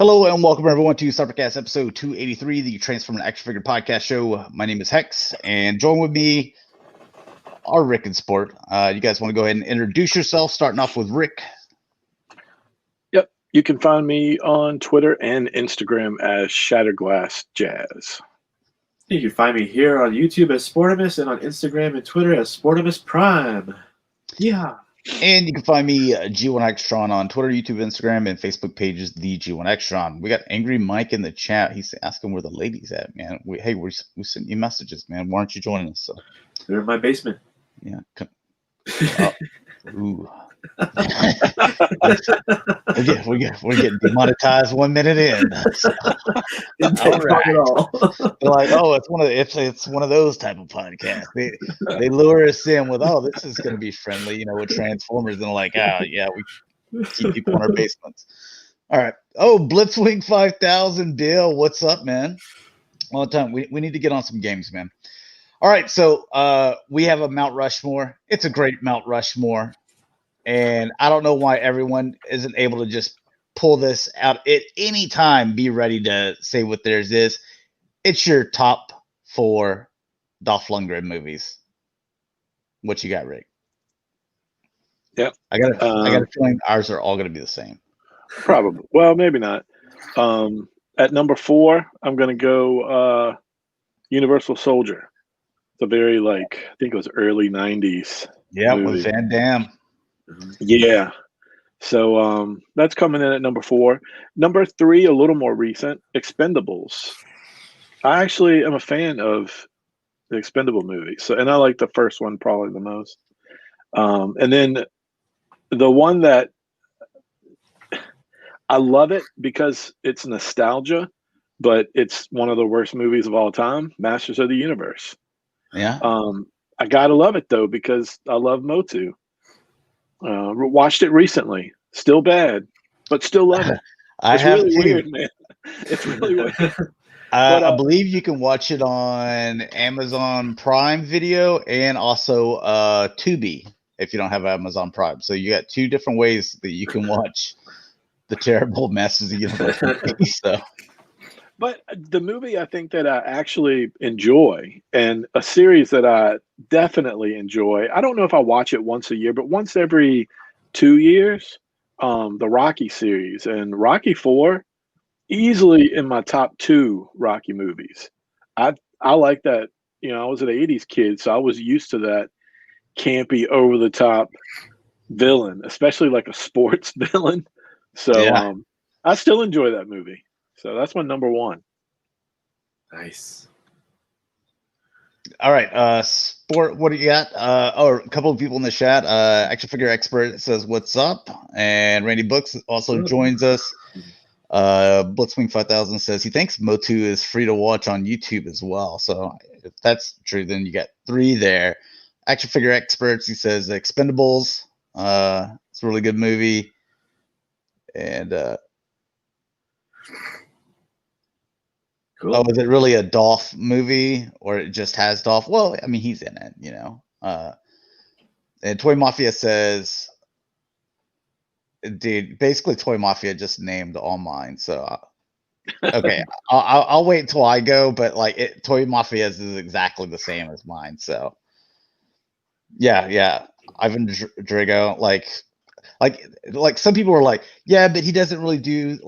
Hello and welcome everyone to Cybercast episode 283, the Transform and Action Figure podcast show. My name is Hex, and join with me are Rick and Sport. You guys want to go ahead and introduce yourself, starting off with Rick? Yep, you can find me on Twitter and Instagram as Shatrdglassjazz. You can find me here on YouTube as Sportimus and on Instagram and Twitter as Sportimus Prime. Yeah. And you can find me G1 Extron on Twitter, YouTube, Instagram, and Facebook pages, the G1 Extron. We got Angry Mike in the chat. He's asking where the ladies at, man. We sent you messages, man. Why aren't you joining us? So they're in my basement. Yeah. Ooh. we're getting demonetized 1 minute in. So. All right. They're like, oh, it's one of those type of podcasts. They lure us in with, oh, this is going to be friendly, with Transformers, and like, yeah, we keep people in our basements. All right. Oh, Blitzwing 5000, Bill, what's up, man? Long time. We need to get on some games, man. All right, so we have a Mount Rushmore. It's a great Mount Rushmore. And I don't know why everyone isn't able to just pull this out at any time, be ready to say what theirs is. It's your top 4 Dolph Lundgren movies. What you got, Rick? Yep. I got a feeling ours are all going to be the same. Probably. Well, maybe not. At number 4, I'm going to go Universal Soldier. It's a very, I think it was early 90s. Yeah, movie. with Van Damme. Yeah. So that's coming in at number 4. Number 3, a little more recent, Expendables. I actually am a fan of the Expendable movies. And I like the first one probably the most. And then the one that I love it because it's nostalgia, but it's one of the worst movies of all time, Masters of the Universe. Yeah. I gotta love it though because I love Motu. Watched it recently. Still bad, but still love it. It's really weird, man. It's really weird. I believe you can watch it on Amazon Prime Video and also Tubi if you don't have Amazon Prime. So you got 2 different ways that you can watch the terrible Masters of the Universe movie. So. But the movie I think that I actually enjoy, and a series that I definitely enjoy, I don't know if I watch it once a year, but once every 2 years, the Rocky series. And Rocky IV, easily in my top 2 Rocky movies. I like that. I was an 80s kid, so I was used to that campy, over-the-top villain, especially like a sports villain. So yeah. I still enjoy that movie. So that's my number 1. Nice. All right, Sport, what do you got? A couple of people in the chat. Action Figure Expert says, what's up? And Randy Books also joins us. Blitzwing 5000 says he thinks Motu is free to watch on YouTube as well. So if that's true, then you got 3 there. Action Figure Experts, he says Expendables. It's a really good movie. And cool. Oh, is it really a Dolph movie, or it just has Dolph? Well, I mean, he's in it, And Toy Mafia says, dude, basically Toy Mafia just named all mine. So, okay, I'll wait until I go. But Toy Mafia is exactly the same as mine. So, yeah, Ivan Drago, like some people were like, yeah, but he doesn't really do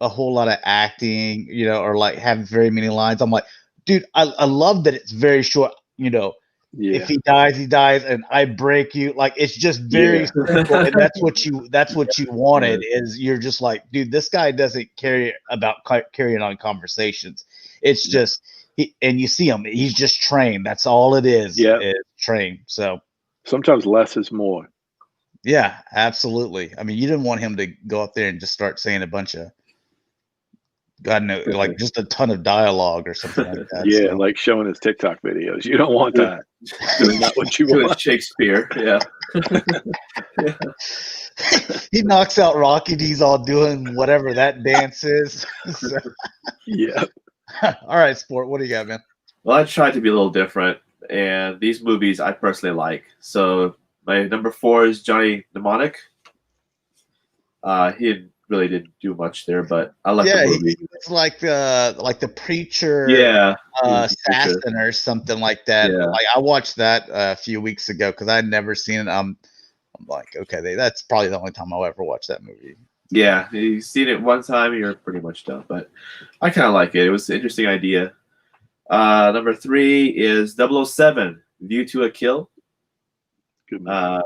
a whole lot of acting, or have very many lines. I'm like, dude, I love that it's very short, Yeah. If he dies, and I break you. It's just very simple, and that's what you wanted. Is you're just like, dude, this guy doesn't care about carrying on conversations. It's just and you see him, he's just trained. That's all it is. Yeah, is trained. So sometimes less is more. Yeah, absolutely. I mean, you didn't want him to go up there and just start saying a bunch of God knows, just a ton of dialogue or something like that. Yeah, like showing his TikTok videos. You don't want that. Doing not what you want. Shakespeare. Yeah. He knocks out Rocky. And he's all doing whatever that dance is. So. Yeah. All right, Sport. What do you got, man? Well, I tried to be a little different, and these movies I personally like. So my number 4 is Johnny Mnemonic. He had really didn't do much there, but I like Yeah, the movie. it's like the preacher, Yeah, he was the preacher. assassin or something like that. Yeah. Like I watched that a few weeks ago because I'd never seen it. I'm like, okay, that's probably the only time I'll ever watch that movie. Yeah, you've seen it one time, you're pretty much done. But I kind of like it. It was an interesting idea. Number 3 is 007, View to a Kill. Good movie.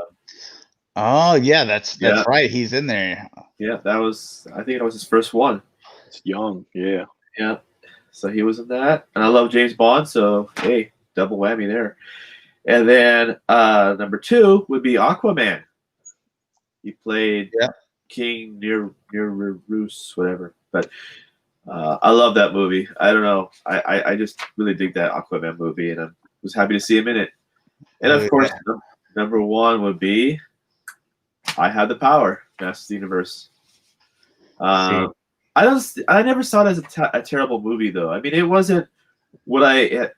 Oh yeah, that's right. He's in there. Yeah, I think that was his first one. It's young, yeah. Yeah, so he was in that, and I love James Bond, so hey, double whammy there. And then number 2 would be Aquaman. He played King Roos, whatever. But I love that movie. I don't know. I just really dig that Aquaman movie, and I was happy to see him in it. And of course, number 1 would be I Have the Power, Masters of the Universe. I never saw it as a terrible movie, though. I mean, it wasn't what I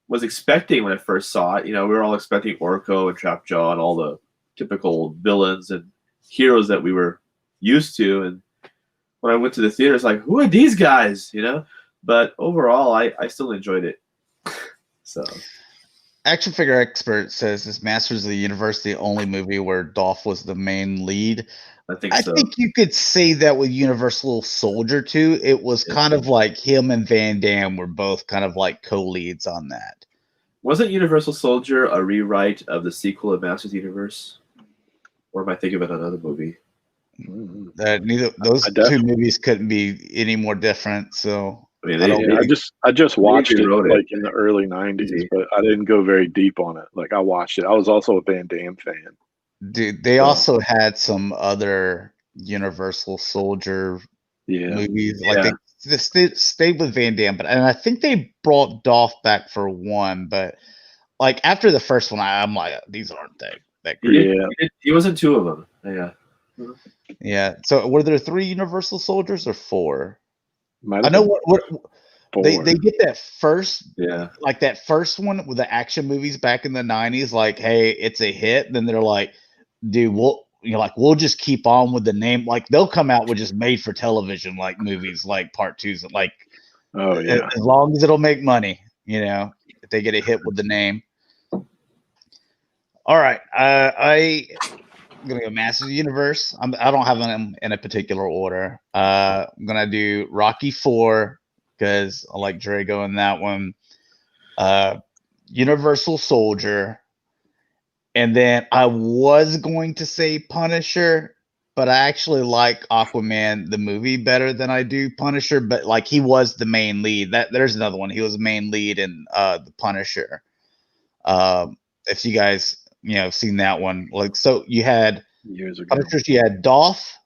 was expecting when I first saw it. You know, we were all expecting Orko and Trapjaw and all the typical villains and heroes that we were used to. And when I went to the theater, it's like, who are these guys? You know? But overall, I still enjoyed it. So, Action Figure Expert says is Masters of the Universe the only movie where Dolph was the main lead? I think you could say that with Universal Soldier too. It was kind of like him and Van Damme were both kind of like co-leads on that. Wasn't Universal Soldier a rewrite of the sequel of Masters of the Universe? Or am I thinking about another movie? Those two movies couldn't be any more different. So I mean, I just watched it like in the early 90s, but I didn't go very deep on it. Like I watched it. I was also a Van Damme fan. Dude, they also had some other Universal Soldier movies. Like they stayed with Van Damme, and I think they brought Dolph back for one. But like after the first one, I'm like, these aren't that great. Yeah, he wasn't 2 of them. Yeah. Yeah. So were there 3 Universal Soldiers or 4? I know what they get that first, like that first one with the action movies back in the 90s. Like, hey, it's a hit. Then they're like, dude, we'll just keep on with the name. Like they'll come out with just made for television like movies, like part 2s, like as long as it'll make money, you know, if they get a hit with the name. All right, I'm gonna go Masters of the Universe. I don't have them in a particular order. I'm gonna do Rocky 4 because I like Drago in that one. Universal Soldier. And then I was going to say Punisher, but I actually like Aquaman the movie better than I do Punisher. But like he was the main lead. There's another one. He was the main lead in the Punisher. If you guys seen that one, like so you had years ago. Punishers, you had Dolph,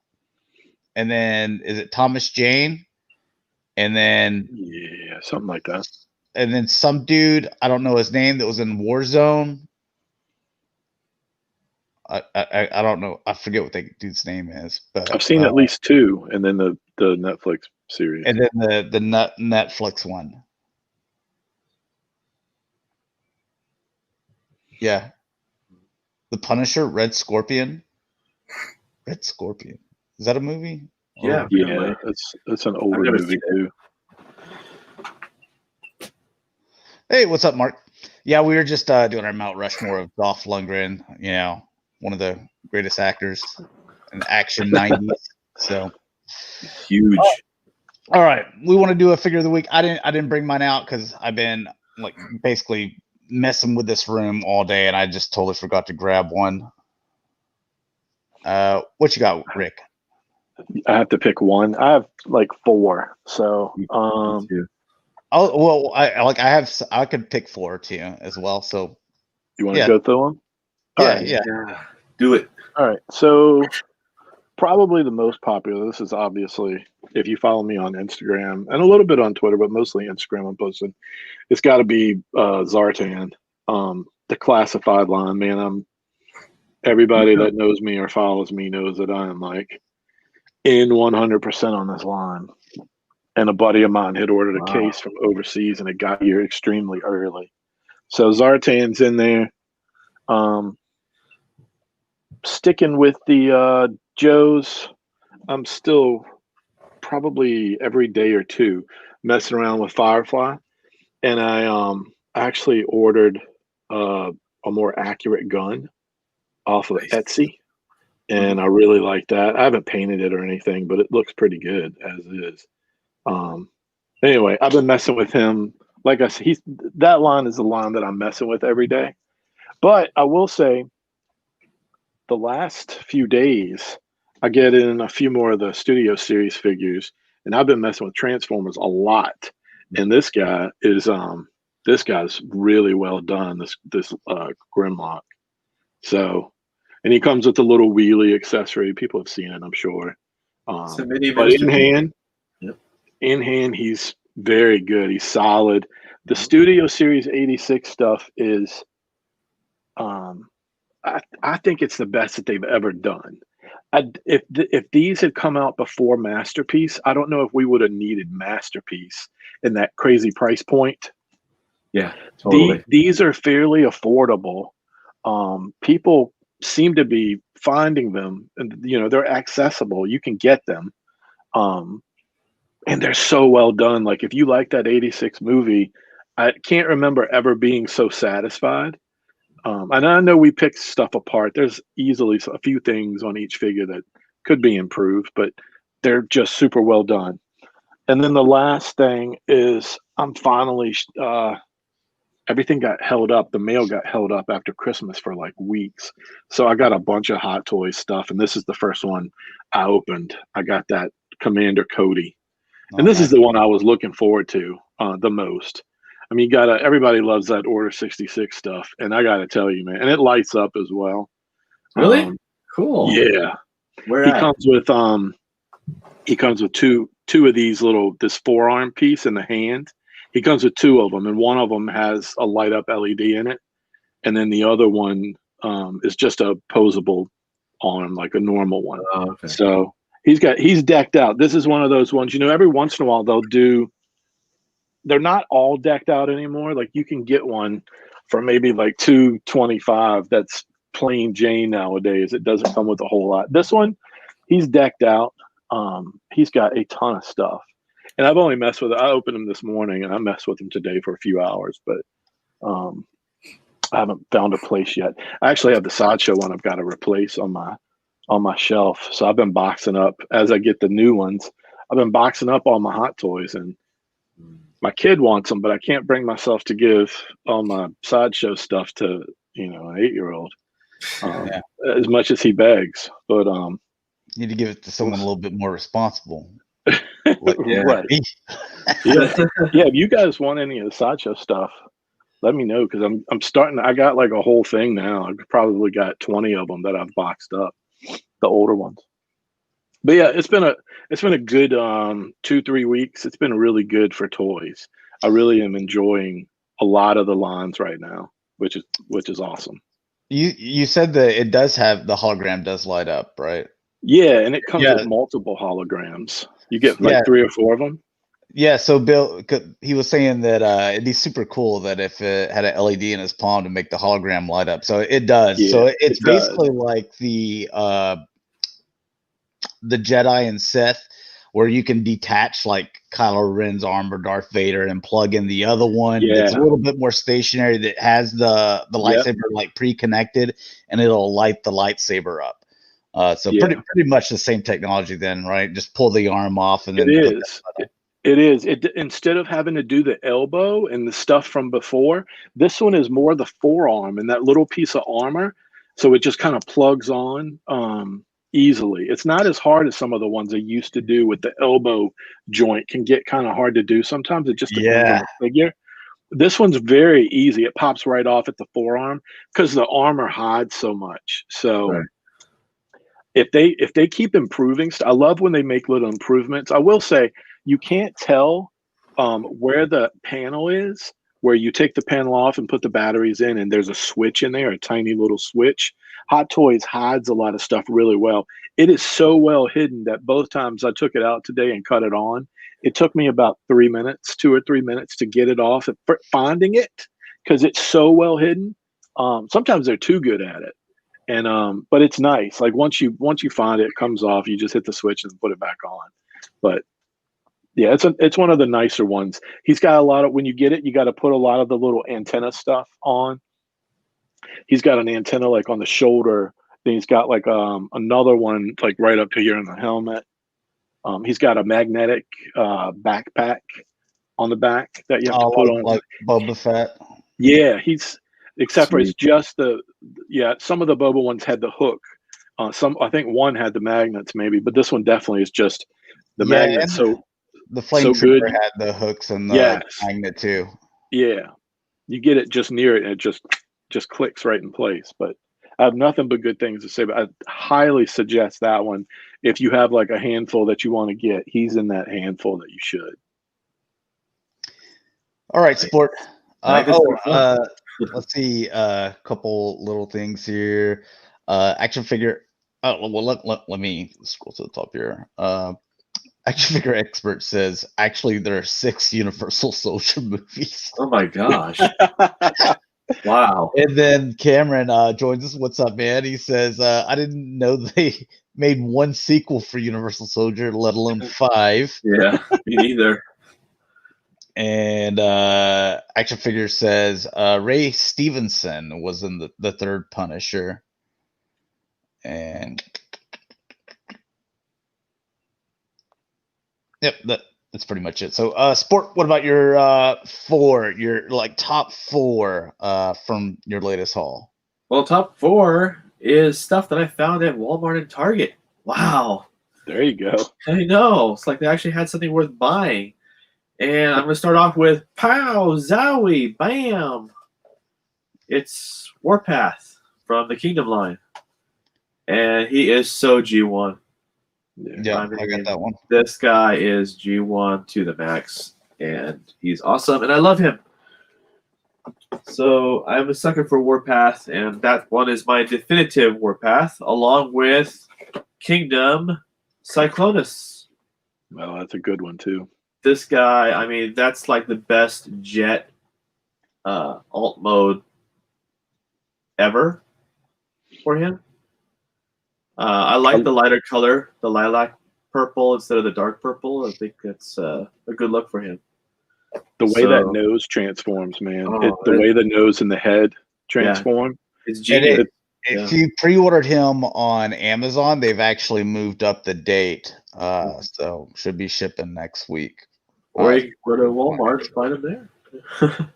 and then is it Thomas Jane, and then something like that, and then some dude I don't know his name that was in Warzone. I don't know. I forget what that dude's name is, but I've seen at least 2, and then the Netflix series, and then the Netflix one. Yeah, the Punisher, Red Scorpion. Red Scorpion, is that a movie? Yeah, it's an older movie too. Hey, what's up, Mark? Yeah, we were just doing our Mount Rushmore of Dolph Lundgren. One of the greatest actors in the action 90s. So huge. All right, we want to do a figure of the week. I didn't bring mine out because I've been like basically messing with this room all day, and I just totally forgot to grab one. What you got, Rick? I have to pick one. I have like 4. So oh well, I could pick 4 too as well. So you want to go through them? Yeah. Do it. All right. So probably the most popular. This is obviously if you follow me on Instagram and a little bit on Twitter, but mostly Instagram. I'm posting. It's got to be Zartan, the classified line. Man, everybody that knows me or follows me knows that I am like in 100% on this line. And a buddy of mine had ordered a case from overseas, and it got here extremely early. So Zartan's in there. Sticking with the Joes, I'm still probably every day or two messing around with Firefly, and I actually ordered a more accurate gun off of Nice. Etsy, and I really like that. I haven't painted it or anything, but it looks pretty good as is. Anyway, I've been messing with him. Like I said, that line is the line that I'm messing with every day. But I will say, the last few days, I get in a few more of the Studio Series figures, and I've been messing with Transformers a lot. And this guy's really well done. This Grimlock. So, and he comes with a little wheelie accessory. People have seen it, I'm sure. So many But Yep. in hand, he's very good. He's solid. The Studio Series 86 stuff is, I think it's the best that they've ever done. If these had come out before Masterpiece, I don't know if we would have needed Masterpiece in that crazy price point. Yeah, totally. These are fairly affordable. People seem to be finding them, and they're accessible. You can get them, and they're so well done. Like if you like that 86 movie, I can't remember ever being so satisfied. And I know we picked stuff apart. There's easily a few things on each figure that could be improved, but they're just super well done. And then the last thing is I'm finally everything got held up. The mail got held up after Christmas for like weeks. So I got a bunch of Hot Toys stuff, and this is the first one I opened. I got that Commander Cody. And this is the one I was looking forward to the most. I mean, everybody loves that Order 66 stuff, and I gotta tell you, man, and it lights up as well. Really? Cool. Yeah. Where He comes with two of these this forearm piece in the hand. He comes with two of them, and one of them has a light up LED in it, and then the other one is just a posable arm, like a normal one. Oh, okay. So he's decked out. This is one of those ones, every once in a while they're not all decked out anymore. Like you can get one for maybe like $225 that's plain Jane nowadays. It doesn't come with a whole lot. This one, he's decked out. He's got a ton of stuff. And I've only messed with it. I opened him this morning and I messed with him today for a few hours, but I haven't found a place yet. I actually have the Sideshow one I've got to replace on my shelf. So I've been boxing up as I get the new ones. I've been boxing up all my Hot Toys, and my kid wants them, but I can't bring myself to give all my Sideshow stuff to an 8-year-old as much as he begs. But you need to give it to someone a little bit more responsible. Right. Yeah. If you guys want any of the Sideshow stuff, let me know, because I'm starting. I got like a whole thing now. I've probably got 20 of them that I've boxed up, the older ones. But yeah, it's been a good 2-3 weeks. It's been really good for toys. I really am enjoying a lot of the lines right now, which is awesome. You said that it does have the hologram does light up, right? Yeah, and it comes with multiple holograms. You get like 3 or 4 of them. Yeah, so Bill, he was saying that it'd be super cool that if it had an LED in his palm to make the hologram light up. So it does. Yeah, so it's basically like the Jedi and Sith, where you can detach like Kylo Ren's arm or Darth Vader and plug in the other one. Yeah. It's a little bit more stationary, that has the lightsaber like pre-connected, and it'll light the lightsaber up. So pretty much the same technology then, right? Just pull the arm off and then it is. Instead of having to do the elbow and the stuff from before, this one is more the forearm and that little piece of armor. So it just kind of plugs on easily. It's not as hard as some of the ones they used to do with the elbow joint. Can get kind of hard to do sometimes. It just depends on the figure. This one's very easy. It pops right off at the forearm because the armor hides so much. So if they keep improving, I love when they make little improvements. I will say, you can't tell where the panel is, where you take the panel off and put the batteries in, and there's a switch in there, a tiny little switch. Hot Toys hides a lot of stuff really well. It is so well hidden that both times I took it out today and cut it on, it took me about 3 minutes, 2 or 3 minutes to get it off, finding it, because it's so well hidden. Sometimes they're too good at it. And but it's nice. Like once you find it, it comes off, you just hit the switch and put it back on. But yeah, it's one of the nicer ones. He's got a lot of, when you get it, you got to put a lot of the little antenna stuff on. He's got an antenna like on the shoulder. Then he's got like another one like right up to here in the helmet. He's got a magnetic backpack on the back that you have to put on. Like Boba Fett. Yeah, except for it's Sweet. just some of the Boba ones had the hook. I think one had the magnets maybe, but this one definitely is just the magnets. So the Flame so Trooper good. had the hooks and the Yes. magnet too. Yeah, you get it just near it and it just clicks right in place. But I have nothing but good things to say. But I highly suggest that one if you have like a handful that you want to get. He's in that handful that you should. All right, Sport. Let's Let's see. A couple little things here. Action figure. Oh, well, let me scroll to the top here. Action figure expert says actually there are 6 Universal Soldier movies. Oh my gosh! Wow. And then Cameron joins us. What's up, man? He says I didn't know they made 1 sequel for Universal Soldier, let alone 5. Yeah, me neither. And Action Figure says Ray Stevenson was in the 3rd Punisher. And yep, that's pretty much it. So Sport, what about your your like top 4 from your latest haul? Well, top 4 is stuff that I found at Walmart and Target. Wow. There you go. I know. It's like they actually had something worth buying. And I'm going to start off with pow, zowie, bam. It's Warpath from the Kingdom line. And he is so G1. Yeah, I got that one. This guy is G1 to the max. And he's awesome. And I love him. So I'm a sucker for Warpath. And that one is my definitive Warpath, along with Kingdom Cyclonus. Well, that's a good one too. This guy, I mean, that's like the best jet alt mode ever for him. I like the lighter color, the lilac purple instead of the dark purple. I think that's a good look for him. The way that nose transforms, man. Oh, the way the nose and the head transform. It's genius. If you pre-ordered him on Amazon, they've actually moved up the date. So should be shipping next week. Or you go to Walmart, find him there.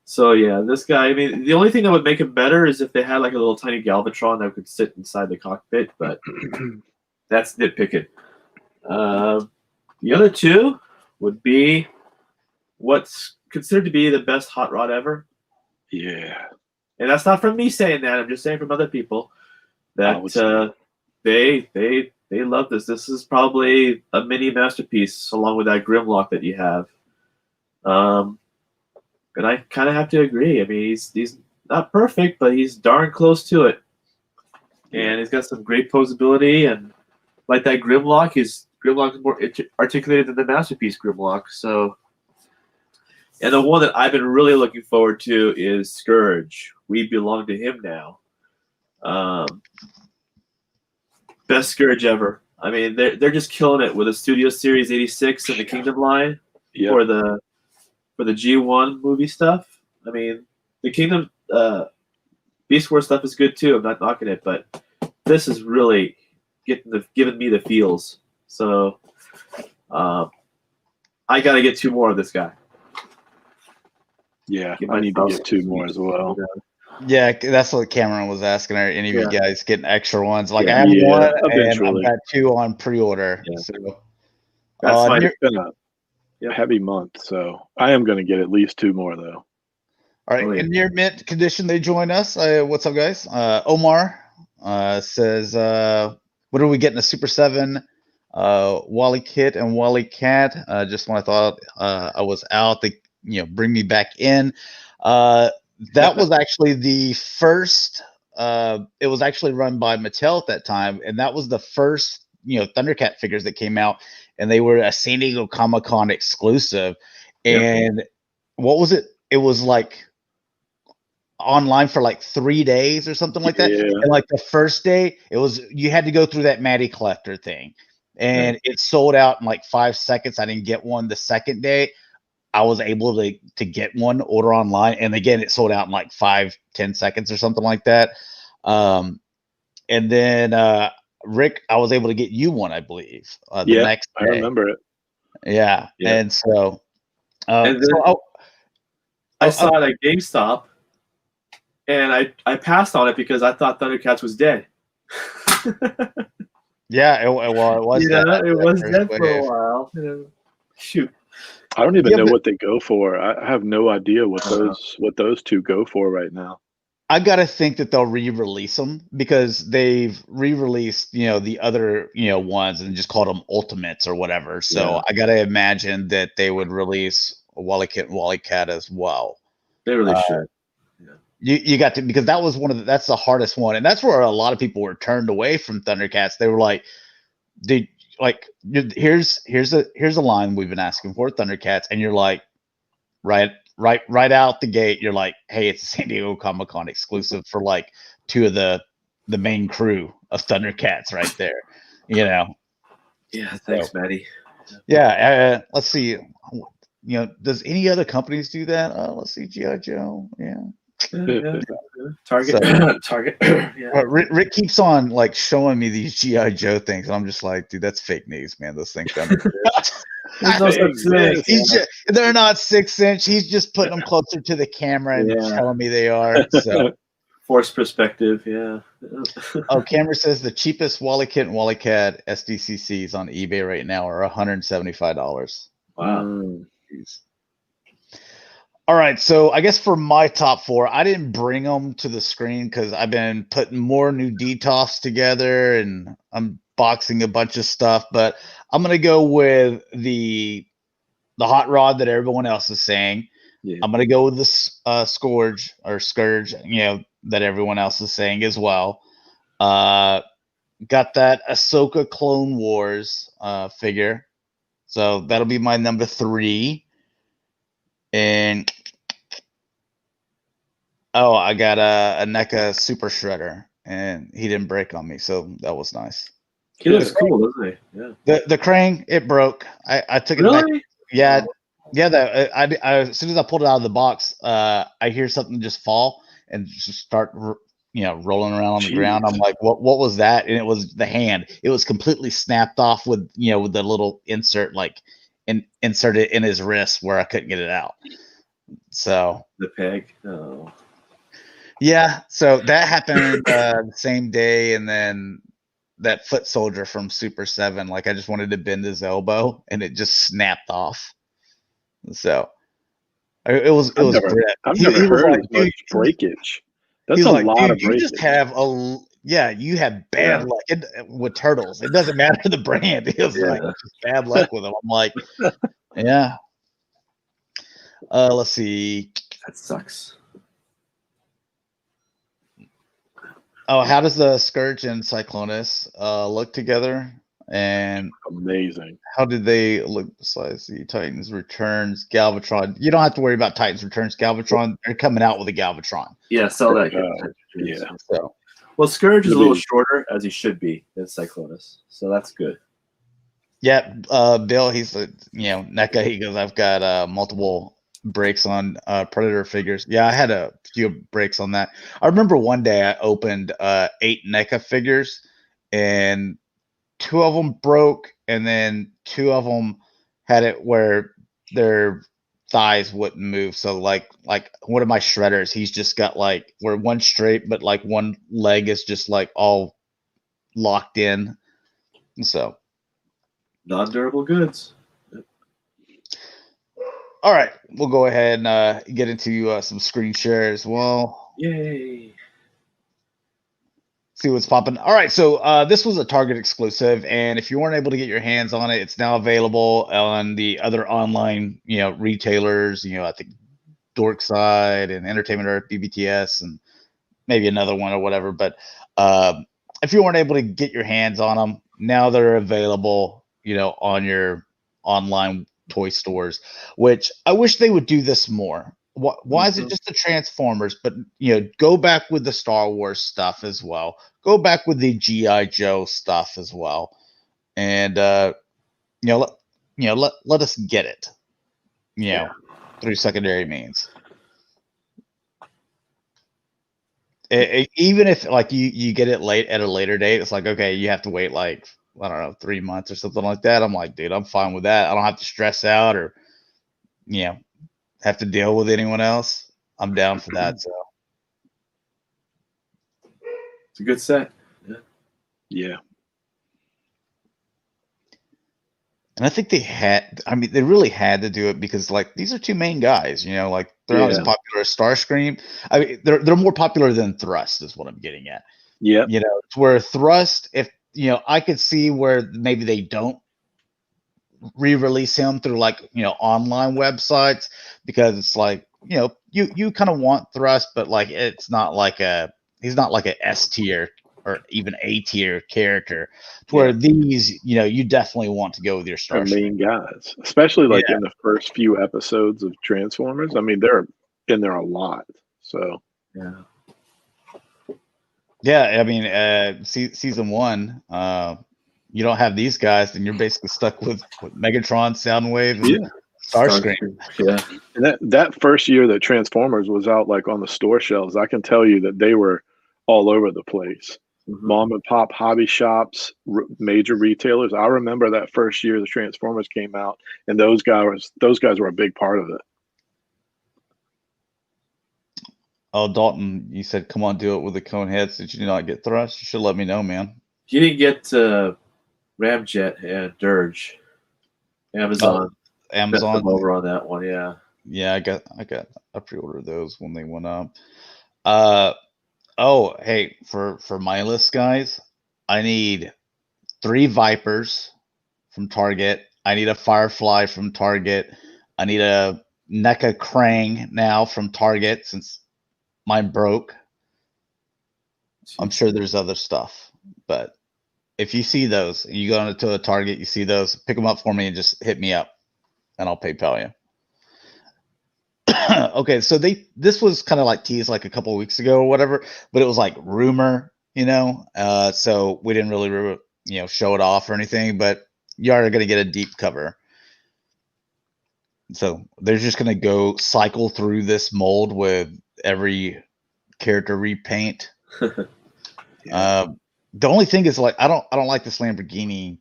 So yeah, this guy, I mean, the only thing that would make him better is if they had like a little tiny Galvatron that could sit inside the cockpit, but that's nitpicking. The other 2 would be what's considered to be the best hot rod ever. Yeah. And that's not from me saying that. I'm just saying from other people that they love this. This is probably a mini masterpiece along with that Grimlock that you have. And I kind of have to agree. I mean, he's not perfect, but he's darn close to it. And he's got some great posability. And like that Grimlock, his Grimlock is more articulated than the Masterpiece Grimlock. So, and the one that I've been really looking forward to is Scourge. We belong to him now. Best Scourge ever. I mean, they're just killing it with the Studio Series 86 and the Kingdom line for the G1 movie stuff. I mean, the Kingdom Beast Wars stuff is good too. I'm not knocking it, but this is really giving me the feels. So I got to get 2 more of this guy. Yeah, I need to get 2 more as well. Yeah, that's what Cameron was asking. Are any of you guys getting extra ones? Like I have Yeah, one, eventually. and I've got 2 on pre-order. Yeah. So It's been a heavy month, so I am going to get at least 2 more though. All right, in near mint condition, they join us. What's up, guys? Omar says, "What are we getting? A Super 7 Wally Kit and Wally Cat?" Just when I thought I was out, they bring me back in. That was actually the first. It was actually run by Mattel at that time, and that was the first Thundercat figures that came out, and they were a San Diego Comic-Con exclusive. And what was it? It was like online for like 3 days or something like that. Yeah. And like the first day, you had to go through that Matty Collector thing, and it sold out in like 5 seconds. I didn't get one. The second day, I was able to get one, order online, and again, it sold out in like 5-10 seconds or something like that. And then Rick, I was able to get you one, I believe, the next day. I remember it. Yeah, and so, And then I saw it at GameStop, and I passed on it because I thought Thundercats was dead. Yeah, it was. You know, it was dead for a while. Shoot. I don't even know what they go for. I have no idea what those two go for right now. I gotta think that they'll re-release them because they've re-released, the other, ones and just called them Ultimates or whatever. So I gotta imagine that they would release Wally Cat as well. They really should. You got to, because that was that's the hardest one, and that's where a lot of people were turned away from Thundercats. They were like, here's a line we've been asking for, Thundercats, and you're like, right out the gate, you're like, hey, it's a San Diego Comic-Con exclusive for like 2 of the main crew of Thundercats right there, Yeah, thanks, Matty. Yeah, let's see. Does any other companies do that? Let's see, G.I. Joe. Yeah. Target. Yeah. Rick keeps on like showing me these G.I. Joe things, and I'm just like, dude, that's fake news, man. Those things don't exist. They're not 6-inch. He's just putting them closer to the camera and telling me they are. So forced perspective, Camera says the cheapest Wally Kit and Wally Cat SDCCs on eBay right now are $175. Wow. All right, so I guess for my top 4, I didn't bring them to the screen because I've been putting more new DTOFs together and I'm boxing a bunch of stuff. But I'm gonna go with the hot rod that everyone else is saying. Yeah. I'm gonna go with the Scourge, that everyone else is saying as well. Got that Ahsoka Clone Wars figure, so that'll be my number 3. And I got a NECA Super Shredder, and he didn't break on me, so that was nice. He looks cool, doesn't he? Yeah. The Krang, it broke. I took it back. Yeah. As soon as I pulled it out of the box, I hear something just fall and just start, rolling around on the ground. I'm like, what was that? And it was the hand. It was completely snapped off with the little insert, inserted in his wrist where I couldn't get it out. So the peg. Oh. Yeah, so that happened the same day, and then that foot soldier from Super 7, I just wanted to bend his elbow, and it just snapped off. So it was great. I've never heard of much breakage. That's a lot of breakage. You just have you have bad luck with turtles. It doesn't matter the brand. It was just bad luck with them. I'm like, yeah. Let's see. That sucks. Oh, how does the Scourge and Cyclonus look together? And amazing. How did they look besides the Titans Returns Galvatron? You don't have to worry about Titans Returns Galvatron. They're coming out with a Galvatron. Yeah, sell that. So, well, Scourge is a little shorter, as he should be, than Cyclonus. So that's good. Yeah, Bill, he's NECA. He goes, I've got multiple breaks on Predator figures. Yeah, I had a few breaks on that. I remember one day I opened 8 NECA figures, and 2 of them broke, and then 2 of them had it where their thighs wouldn't move. So like one of my shredders, he's just got where one straight, but one leg is just all locked in. So non-durable goods. All right, we'll go ahead and get into some screen share as well. Yay. See what's popping. All right, so this was a Target exclusive, and if you weren't able to get your hands on it, it's now available on the other online, retailers. I think Dorkside and Entertainment Earth, BBTS, and maybe another one or whatever. But if you weren't able to get your hands on them, now they're available, on your online toy stores, which I wish they would do this more. why is it just the Transformers? But go back with the Star Wars stuff as well. Go back with the GI Joe stuff as well, and let us get it. Through secondary means. Even if like you get it late at a later date, it's like, okay, you have to wait like, I don't know, 3 months or something like that. I'm like, dude, I'm fine with that. I don't have to stress out or have to deal with anyone else. I'm down for that. So it's a good set. Yeah. And I think they really had to do it because like these are two main guys, like they're not as popular as Starscream. I mean, they're more popular than Thrust is what I'm getting at. Yeah. It's where Thrust, if I could see where maybe they don't re-release him through like online websites, because it's like you kind of want Thrust, but like he's not like a S tier or even A tier character. Where these, you definitely want to go with your Our Starscream main guys, especially like in the first few episodes of Transformers. I mean, they're in there a lot. So I mean, season 1, you don't have these guys, then you're basically stuck with Megatron, Soundwave, and Starscream. Yeah. And that first year that Transformers was out, like on the store shelves, I can tell you that they were all over the place. Mom and pop hobby shops, major retailers. I remember that first year the Transformers came out, and those guys were a big part of it. Oh, Dalton, you said, come on, do it with the cone heads. Did you not get Thrust? You should let me know, man. You didn't get Ramjet and Dirge. Amazon over on that one, Yeah, I pre-ordered those when they went up. Oh, hey, for my list, guys, I need 3 Vipers from Target. I need a Firefly from Target. I need a NECA Krang now from Target since mine broke. I'm sure there's other stuff, but if you see those, you go into a Target, you see those, pick them up for me and just hit me up, and I'll PayPal you. Okay, so this was kind of like teased like a couple of weeks ago or whatever, but it was like rumor, so we didn't really show it off or anything, but you are going to get a deep cover. So they're just going to go cycle through this mold with every character repaint. The only thing is, like, I don't like this Lamborghini.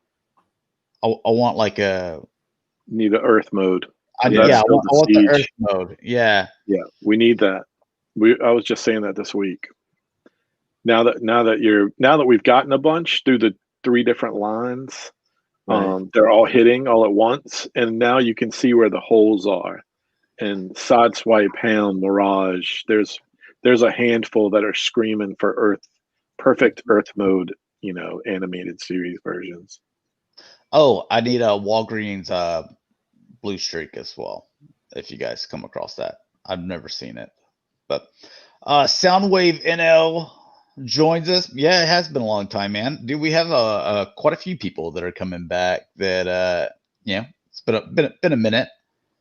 I want like need an Earth mode. I want the Earth mode. Yeah, we need that. I was just saying that this week. Now that we've gotten a bunch through the 3 different lines, they're all hitting all at once, and now you can see where the holes are. And Sideswipe, Hound, Mirage, there's a handful that are screaming for perfect Earth mode, animated series versions. Oh, I need a Walgreens Blue Streak as well, if you guys come across that. I've never seen it. But Soundwave NL joins us. Yeah, it has been a long time, man. Dude, we have quite a few people that are coming back that it's been a minute.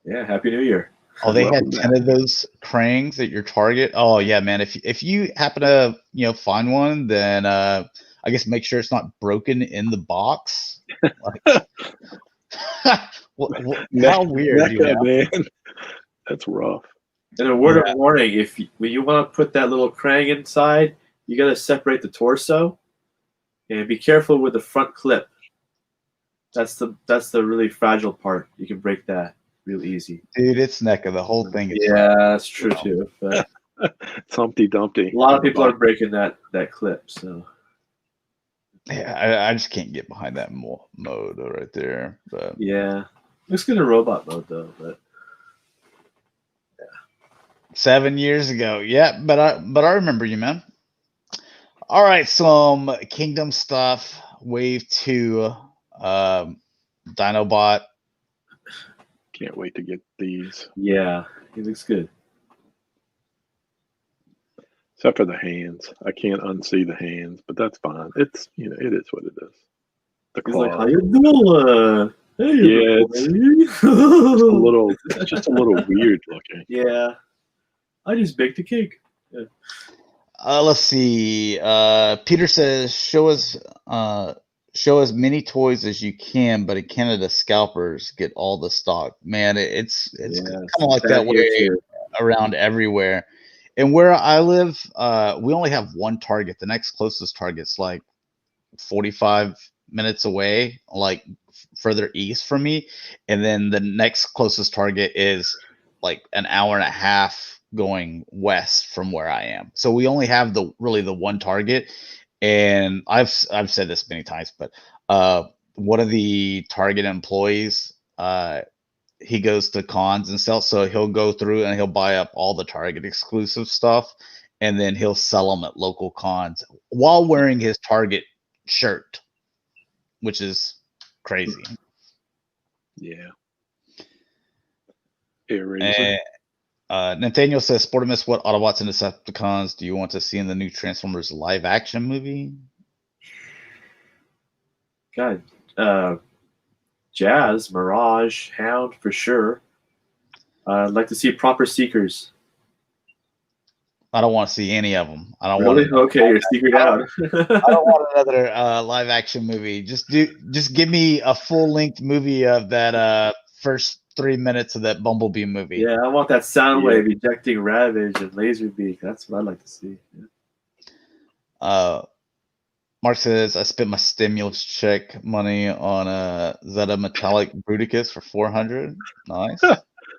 Yeah, Happy New Year. Oh, they had 10 of those Krangs at your Target. Oh yeah, man. If you happen to find one, then I guess make sure it's not broken in the box. How weird, man. That's rough. And a word of warning: when you want to put that little Krang inside, you got to separate the torso, and be careful with the front clip. That's the really fragile part. You can break that real easy. Dude, it's NECA. The whole thing is that's true too. But it's Humpty Dumpty. A lot of people are breaking that clip. So yeah, I just can't get behind that mode right there. But yeah, looks good in robot mode though. But 7 years ago, yeah. But I remember you, man. All right, some Kingdom stuff. Wave 2, Dinobot. Can't wait to get these. Yeah, he looks good. Except for the hands. I can't unsee the hands, but that's fine. It's it is what it is. The claw. He's like, how you doing? Hey, yeah, it's just a little weird looking. Yeah. I just baked a cake. Yeah. Let's see. Peter says, show as many toys as you can, but in Canada, scalpers get all the stock. Man, it's kind of like that way around everywhere. And where I live, we only have one Target. The next closest Target's like 45 minutes away, like further east from me. And then the next closest Target is like an hour and a half going west from where I am. So we only have the one Target. And I've said this many times, but one of the Target employees, he goes to cons and stuff, so he'll go through and he'll buy up all the Target exclusive stuff, and then he'll sell them at local cons while wearing his Target shirt, which is crazy. Yeah. Nathaniel says, Sportimus, what Autobots and Decepticons do you want to see in the new Transformers live action movie? God, Jazz, Mirage, Hound for sure. I'd like to see Proper Seekers. I don't want to see any of them. I don't really? want. Okay, you're secret out. I don't want another live action movie. Just give me a full length movie of that first 3 minutes of that Bumblebee movie. Yeah, I want that Soundwave ejecting Ravage and Laserbeak. That's what I'd like to see. Yeah. Mark says, I spent my stimulus check money on a Zeta Metallic Bruticus for $400. Nice.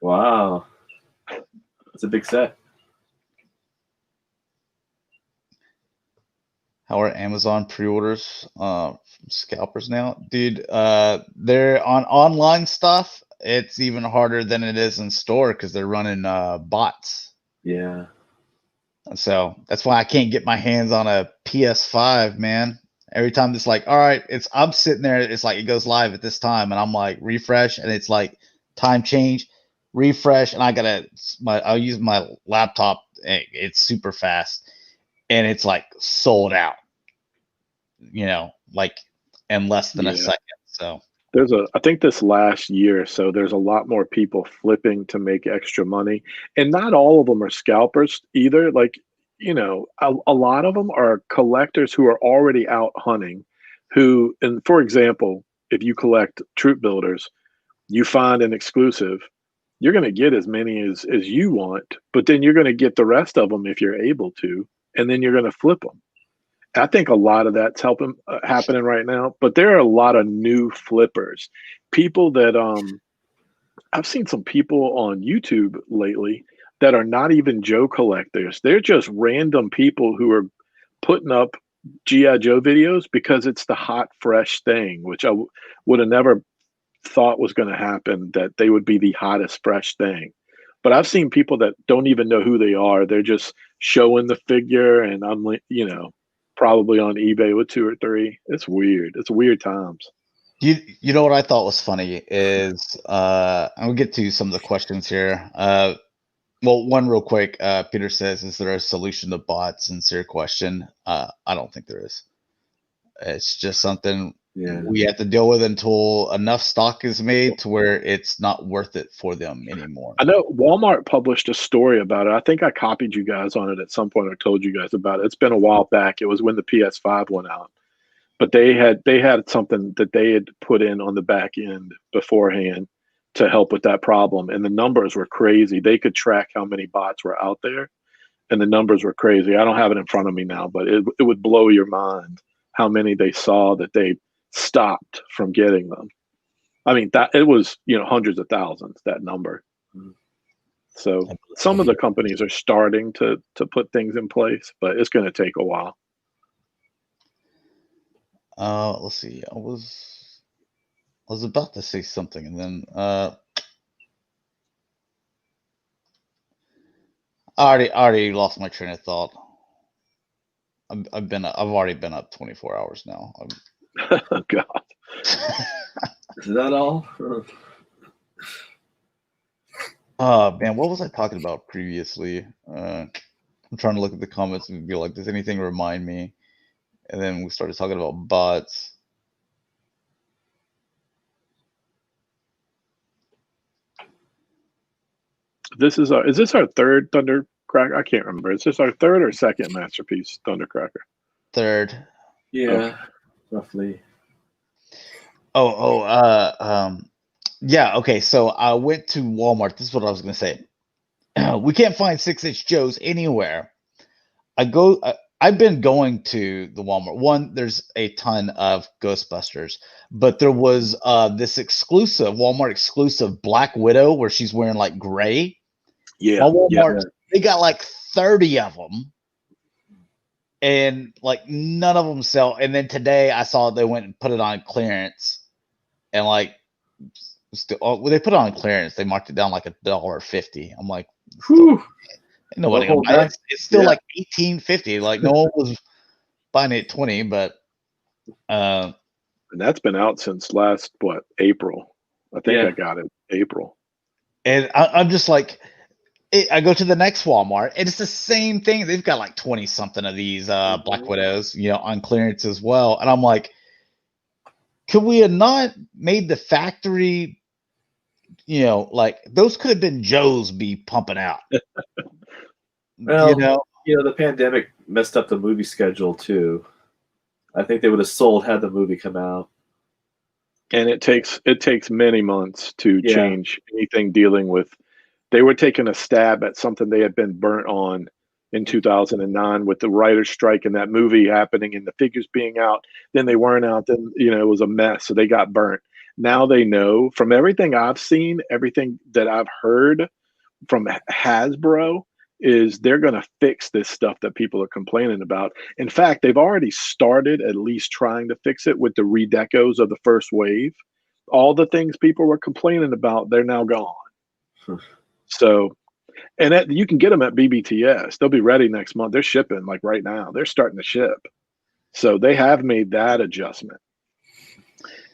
Wow. That's a big set. How are Amazon pre-orders from scalpers now? Dude, they're on online stuff. It's even harder than it is in store because they're running bots. Yeah. So that's why I can't get my hands on a PS5, man. Every time it's like, all right, I'm sitting there, it's like it goes live at this time, and I'm like refresh, and it's like time change, refresh, and I'll use my laptop. It's super fast, and it's like sold out. Like in less than a second. So I think this last year or so, there's a lot more people flipping to make extra money, and not all of them are scalpers either. Like, a lot of them are collectors who are already out hunting, and for example, if you collect troop builders, you find an exclusive, you're going to get as many as you want, but then you're going to get the rest of them if you're able to, and then you're going to flip them. I think a lot of that's happening right now, but there are a lot of new flippers, people that I've seen some people on YouTube lately that are not even Joe collectors. They're just random people who are putting up G.I. Joe videos because it's the hot, fresh thing, which I would have never thought was going to happen, that they would be the hottest, fresh thing. But I've seen people that don't even know who they are. They're just showing the figure, and I'm, probably on eBay with 2 or 3. It's weird. It's weird times. You know what I thought was funny is I'll get to some of the questions here. Well, one real quick. Peter says, "Is there a solution to bots?" Sincere question. I don't think there is. It's just something we have to deal with until enough stock is made to where it's not worth it for them anymore. I know Walmart published a story about it. I think I copied you guys on it at some point or told you guys about it. It's been a while back. It was when the PS5 went out. But they had something that they had put in on the back end beforehand to help with that problem. And the numbers were crazy. They could track how many bots were out there, and the numbers were crazy. I don't have it in front of me now, but it would blow your mind how many they saw that they stopped from getting them. I mean, that it was, hundreds of thousands, that number. So some of the companies are starting to put things in place, but it's going to take a while. Let's see. I was about to say something, and then I already lost my train of thought. I've already been up 24 hours now. Oh God. Is that all? Oh man, what was I talking about previously? I'm trying to look at the comments and be like, does anything remind me? And then we started talking about bots. Is this our third Thunder Thundercracker? I can't remember. Is this our third or second masterpiece, Thundercracker? Third. Yeah, roughly. Yeah. Okay. So I went to Walmart. This is what I was going to say. We can't find 6-inch Joes anywhere. I've been going to the Walmart. One, there's a ton of Ghostbusters, but there was this exclusive Walmart exclusive Black Widow where she's wearing like gray. Yeah. Walmart, they got like 30 of them, and like none of them sell. And then today I saw they went and put it on clearance, and like when they put it on clearance, they marked it down like $1.50. I'm like, nobody gonna buy it. It's still like $18.50. Like no one was buying it at 20, but and that's been out since last April. I think I got it April. And I'm just like, I go to the next Walmart, and it's the same thing. They've got like 20 something of these Black Widows, on clearance as well. And I'm like, could we have not made the factory? Like those could have been Joe's be pumping out. Well, the pandemic messed up the movie schedule too. I think they would have sold had the movie come out. And it takes many months to change anything dealing with. They were taking a stab at something they had been burnt on in 2009 with the writer's strike and that movie happening and the figures being out. Then they weren't out. Then, it was a mess. So they got burnt. Now they know from everything I've seen, everything that I've heard from Hasbro is they're going to fix this stuff that people are complaining about. In fact, they've already started at least trying to fix it with the redecos of the first wave. All the things people were complaining about, they're now gone. So, and you can get them at BBTS. They'll be ready next month. They're shipping like right now. They're starting to ship. So they have made that adjustment.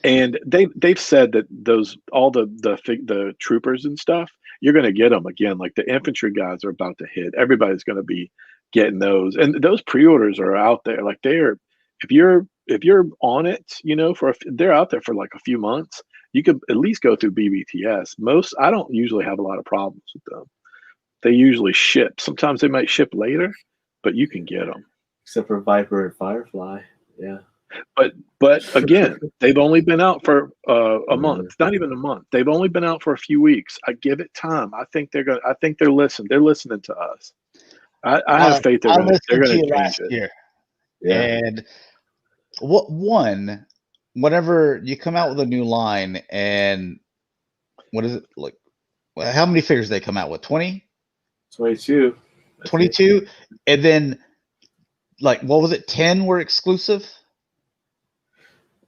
And they've said that all the troopers and stuff, you're going to get them again. Like the infantry guys are about to hit. Everybody's going to be getting those, and those pre-orders are out there. Like if you're on it, they're out there for like a few months. You could at least go through BBTS. I don't usually have a lot of problems with them. They usually ship. Sometimes they might ship later, but you can get them. Except for Viper and Firefly, yeah. But again, they've only been out for a month, not even a month. They've only been out for a few weeks. I give it time. I think they're listening. They're listening to us. I have faith they're going to change it. Year. Yeah. And whenever you come out with a new line, and what is it like? How many figures they come out with? 20? 22. 22, and then like what was it? 10 were exclusive.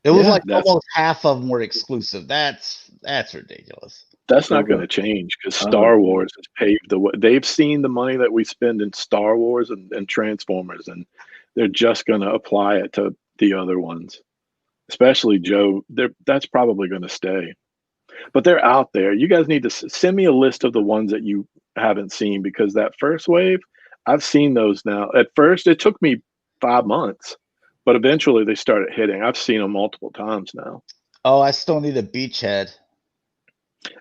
It was like almost half of them were exclusive. That's ridiculous. That's not going to change because Star Wars has paved the way. They've seen the money that we spend in Star Wars and Transformers, and they're just going to apply it to the other ones, especially Joe. That's probably going to stay. But they're out there. You guys need to send me a list of the ones that you haven't seen, because that first wave, I've seen those now. At first, it took me 5 months. But eventually they started hitting. I've seen them multiple times now. Oh, I still need a Beachhead.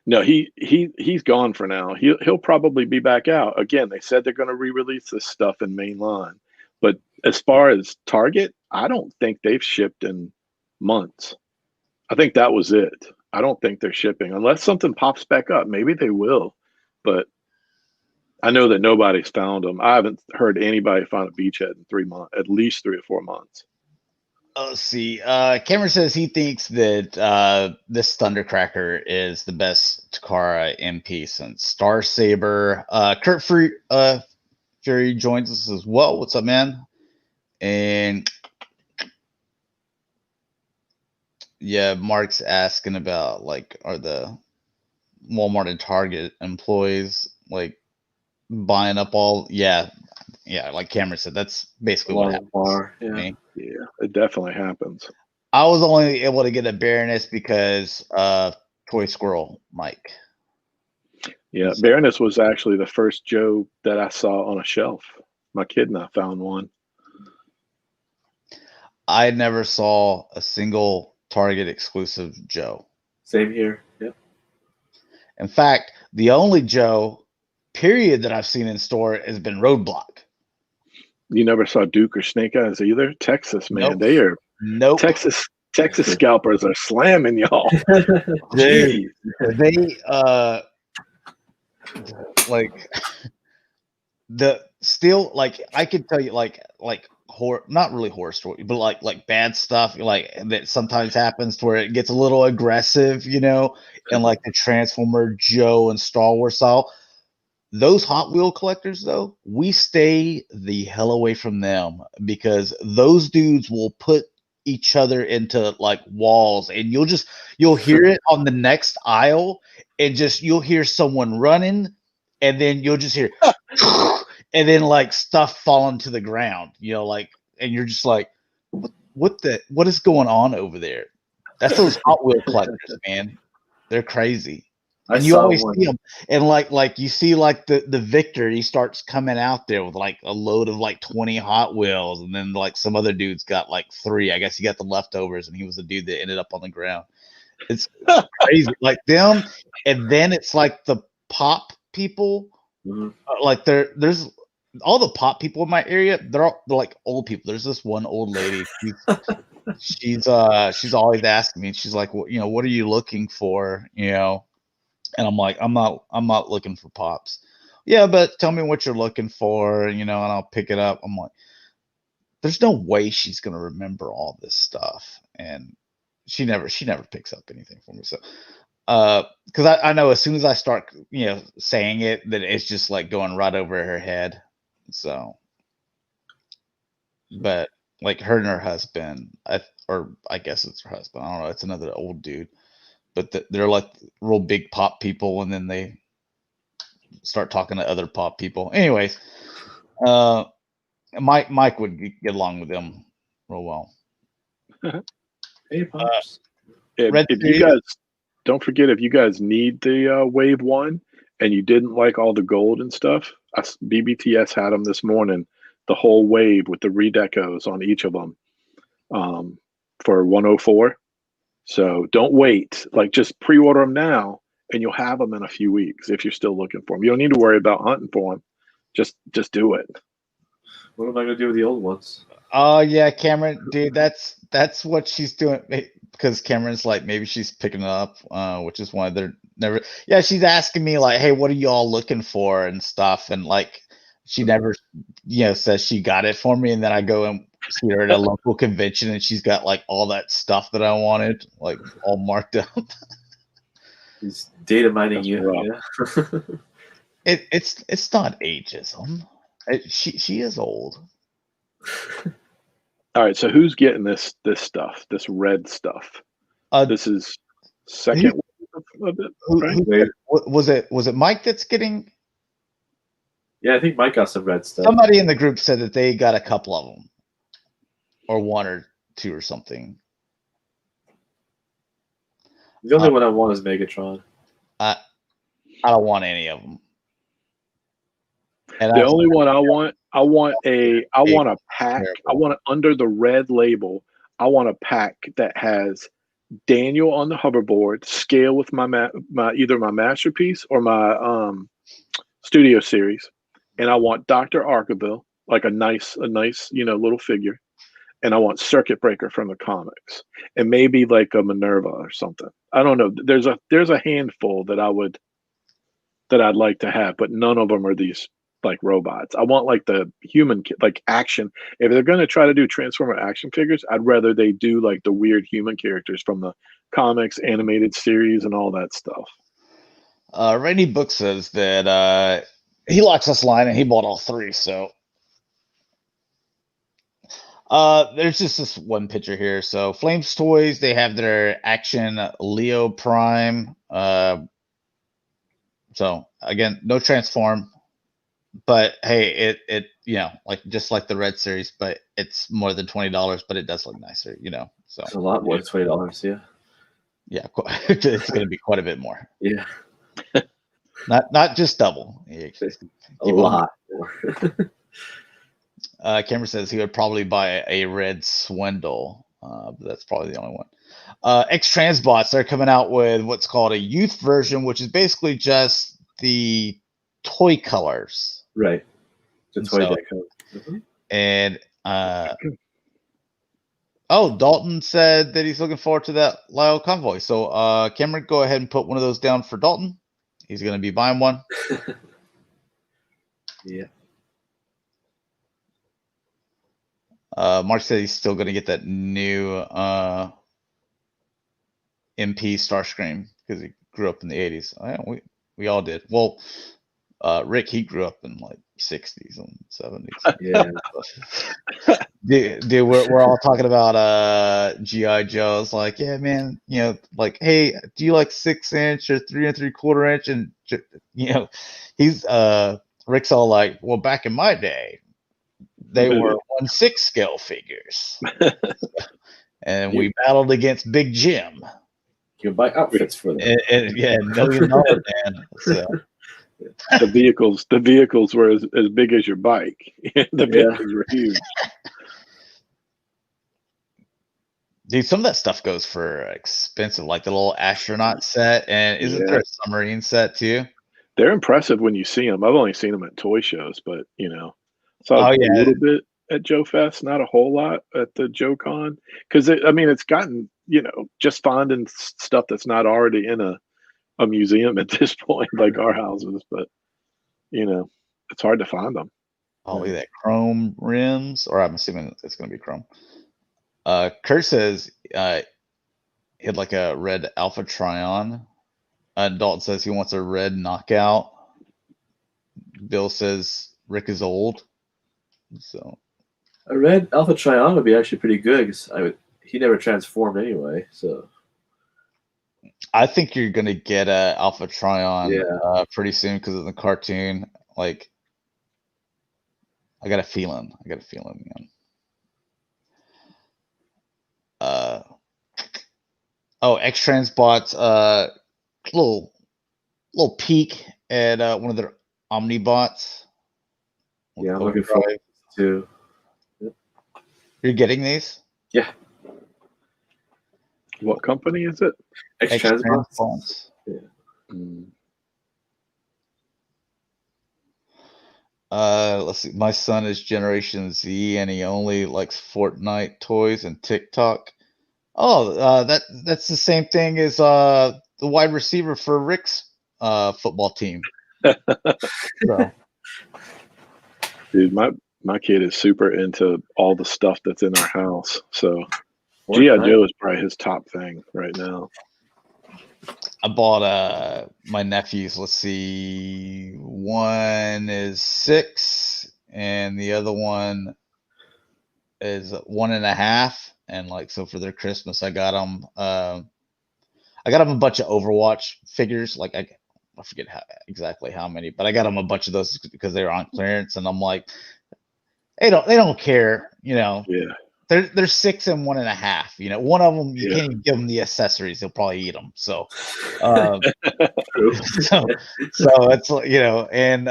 No, he's gone for now. He'll probably be back out. Again, they said they're going to re-release this stuff in mainline. But as far as Target, I don't think they've shipped in months. I think that was it. I don't think they're shipping unless something pops back up. Maybe they will. But I know that nobody's found them. I haven't heard anybody find a Beachhead in 3 months, at least 3 or 4 months. Let's see. Cameron says he thinks that this Thundercracker is the best Takara MP since Star Saber. Kurt Fury joins us as well. What's up, man? And yeah, Mark's asking about like, are the Walmart and Target employees like buying up all? Yeah, like Cameron said, that's basically what happens. Yeah, it definitely happens. I was only able to get a Baroness because Toy Squirrel Mike. Yeah, Baroness was actually the first Joe that I saw on a shelf. My kid and I found one. I never saw a single Target exclusive Joe. Same here. Yep. In fact, the only Joe period that I've seen in store has been Roadblock. You never saw Duke or Snake Eyes either? Texas, man. Nope. They are Nope. Texas scalpers are slamming y'all. They like the still like I could tell you like horror, not really horror story, but like bad stuff like that sometimes happens to where it gets a little aggressive, you know, and like the Transformer Joe and Star Wars style. Those Hot Wheel collectors, though, we stay the hell away from them because those dudes will put each other into like walls, and you'll hear it on the next aisle, and just you'll hear someone running, and then you'll just hear, and then like stuff falling to the ground, you know, like, and you're just like, what is going on over there? That's those Hot Wheel collectors, man. They're crazy. And you always see them, and like you see like the Victor, he starts coming out there with like a load of like 20 Hot Wheels, and then like some other dude's got like 3. I guess he got the leftovers, and he was the dude that ended up on the ground. It's crazy, like them, and then it's like the pop people, like there's all the pop people in my area. They're like old people. There's this one old lady. She's always asking me. She's like, well, you know, what are you looking for, you know? And I'm like, I'm not looking for pops. Yeah, but tell me what you're looking for, you know, and I'll pick it up. I'm like, there's no way she's gonna remember all this stuff, and she never picks up anything for me. So, because I know as soon as I start, you know, saying it, that it's just like going right over her head. So, but like her and her husband, I guess it's her husband. I don't know. It's another old dude. But they're like real big pop people, and then they start talking to other pop people. Anyways, Mike would get along with them real well. Hey, pops. If you guys don't forget, if you guys need the Wave 1 and you didn't like all the gold and stuff, BBTS had them this morning, the whole wave with the redecos on each of them for 104. So don't wait. Like, just pre-order them now, and you'll have them in a few weeks if you're still looking for them. You don't need to worry about hunting for them. Just do it. What am I gonna do with the old ones? Oh yeah, Cameron, dude, that's what she's doing, because Cameron's like, maybe she's picking it up, which is why they're never. Yeah, she's asking me like, hey, what are y'all looking for and stuff, and like she never, you know, says she got it for me, and then I go and see her at a local convention, and she's got like all that stuff that I wanted, like all marked up. He's data mining you. Yeah. It's not ageism. She is old. All right, so who's getting this stuff, this red stuff? This is second of it, right? Was it Mike that's getting? Yeah, I think Mike got some red stuff. Somebody in the group said that they got a couple of them, or 1 or 2 or something. The only one I want is Megatron. I don't want any of them. And the only one I want a pack. I want it under the red label. I want a pack that has Daniel on the hoverboard, scale with my either my masterpiece or my studio series, and I want Dr. Arkaville, like a nice little figure, and I want Circuit Breaker from the comics, and maybe like a Minerva or something. I don't know. There's a handful that I'd like to have, but none of them are these like robots. I want like the human like action. If they're going to try to do Transformer action figures, I'd rather they do like the weird human characters from the comics, animated series, and all that stuff. Randy Book says that he likes this line and he bought all 3. So there's just this one picture here. So Flames Toys, they have their Action Leo Prime. So again, no transform. But hey, it you know, like just like the Red Series, but it's more than $20, but it does look nicer, you know. So it's a lot more than $20, yeah. Yeah, it's going to be quite a bit more. Yeah, not just double. A lot more. Cameron says he would probably buy a red Swindle, but that's probably the only one. X-Transbots, they're coming out with what's called a youth version, which is basically just the toy colors. Right. The toy So- deck code. Mhm. And Dalton said that he's looking forward to that Lyle convoy. So Cameron, go ahead and put one of those down for Dalton. He's going to be buying one. Yeah. Mark said he's still going to get that new MP Starscream because he grew up in the 80s. We all did. Well, Rick, he grew up in like 60s and 70s. Yeah. Dude, we're all talking about G.I. Joe's. Like, yeah, man, like, hey, do you like 6-inch or 3 3/4 inch? And he's Rick's all like, well, back in my day, they were 1/6 scale figures, and we battled against Big Jim. You can buy outfits for them. And $1 million man. So. The vehicles were as big as your bike. The vehicles were huge. Dude, some of that stuff goes for expensive, like the little astronaut set, and isn't there a submarine set too? They're impressive when you see them. I've only seen them at toy shows, but saw a little bit at Joe Fest, not a whole lot at the Joe Con, because it's gotten just finding stuff that's not already in a museum at this point, like our houses, but it's hard to find them. Oh, look at that chrome rims, or I'm assuming it's going to be chrome. Kurt says he'd like a red Alpha Trion. Dalton says he wants a red Knockout. Bill says Rick is old. So a red Alpha Trion would be actually pretty good because he never transformed anyway. So I think you're gonna get a Alpha Trion pretty soon because of the cartoon. Like, I got a feeling, man. X-Trans bought little peek at one of their Omnibots. Yeah, I'm looking forward to. Yep. You're getting these? Yeah. What company is it? X-Trans. Yeah. Let's see. My son is Generation Z, and he only likes Fortnite toys and TikTok. That's the same thing as the wide receiver for Rick's football team. So. Dude, my kid is super into all the stuff that's in our house. So G.I. Joe is probably his top thing right now. I bought my nephews. Let's see, one is 6, and the other one is 1.5. And so for their Christmas, I got them. I got them a bunch of Overwatch figures. Like I forget exactly how many, but I got them a bunch of those because they were on clearance. And I'm like, they don't care, Yeah. They're 6 and 1.5. One of them you can't even give them the accessories; they'll probably eat them. So, so it's and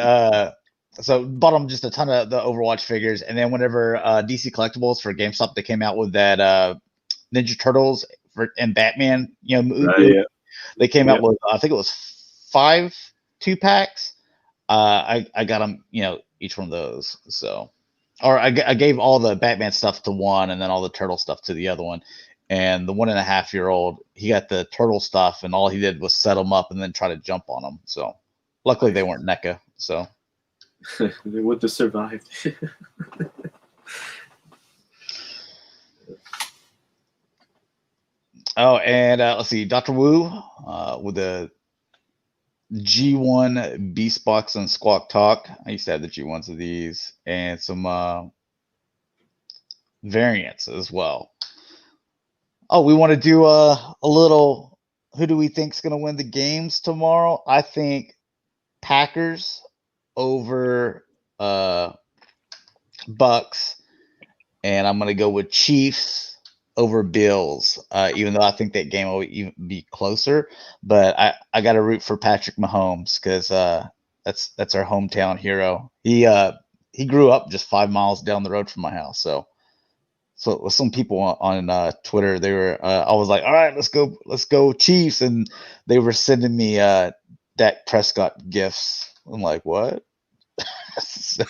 so bought them just a ton of the Overwatch figures, and then whenever DC Collectibles for GameStop, they came out with that Ninja Turtles and Batman, movie. They came out with I think it was 5 2-packs. I got them, each one of those. So. Or I gave all the Batman stuff to one, and then all the Turtle stuff to the other one. And the 1.5-year-old, he got the Turtle stuff, and all he did was set them up and then try to jump on them. So, luckily they weren't NECA. So they would have survived. And let's see, Dr. Wu with the G1 Beast Box and Squawk Talk. I used to have the G1s of these, and some variants as well. We want to do a little, who do we think is going to win the games tomorrow? I think Packers over Bucks, and I'm going to go with Chiefs over Bills, even though I think that game will even be closer. But I got to root for Patrick Mahomes because that's our hometown hero. He grew up just 5 miles down the road from my house. So with some people on Twitter, they were I was like, all right, let's go Chiefs, and they were sending me Dak Prescott gifts I'm like, what? So,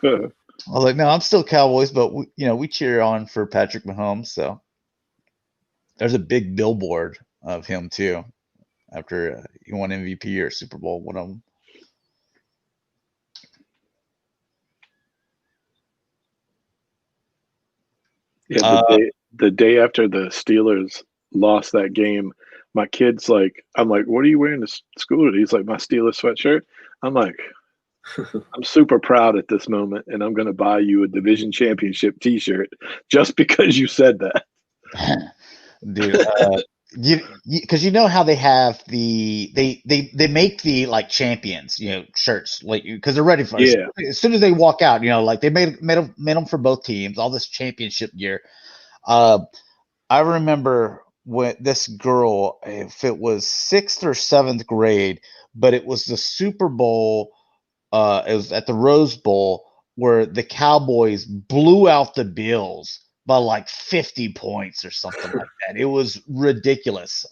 I was like, no, I'm still Cowboys, but we cheer on for Patrick Mahomes. So there's a big billboard of him too after he won MVP or Super Bowl, one of them. Yeah, the day after the Steelers lost that game, my kid's like, I'm like, what are you wearing to school today? He's like, my Steelers sweatshirt. I'm like, I'm super proud at this moment, and I'm going to buy you a division championship T-shirt just because you said that. Dude, because you know how they have they make the like champions shirts like because they're ready for Yeah. as soon as they walk out like they made them for both teams, all this championship gear. I remember when this girl, if it was 6th or 7th grade, but it was the Super Bowl. It was at the Rose Bowl where the Cowboys blew out the Bills by like 50 points or something like that. It was ridiculous.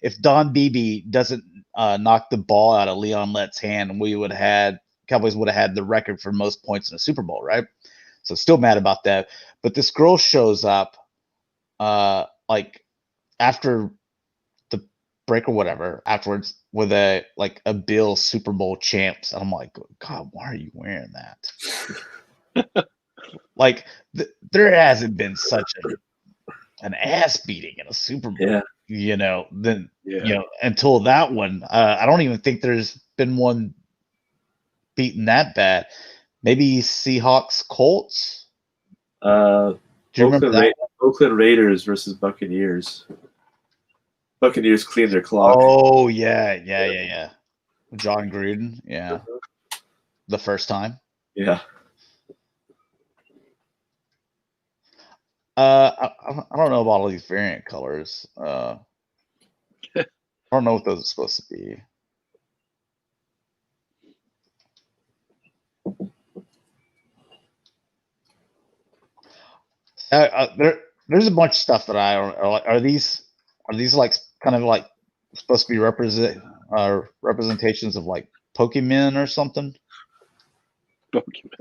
If Don Beebe doesn't knock the ball out of Leon Lett's hand, Cowboys would have had the record for most points in a Super Bowl, right? So still mad about that. But this girl shows up like after the break or whatever afterwards with a Bill Super Bowl champs. And I'm like, God, why are you wearing that? Like there hasn't been such an ass beating in a Super Bowl, until that one. I don't even think there's been one beaten that bad. Maybe Seahawks Colts. Do you remember that? Oakland Raiders versus Buccaneers. Buccaneers cleaned their clock. Oh yeah. John Gruden, yeah. The first time. Yeah. I don't know about all these variant colors. I don't know what those are supposed to be. There's a bunch of stuff that I don't like. Are these like kind of like supposed to be representations of like Pokemon or something? Pokemon.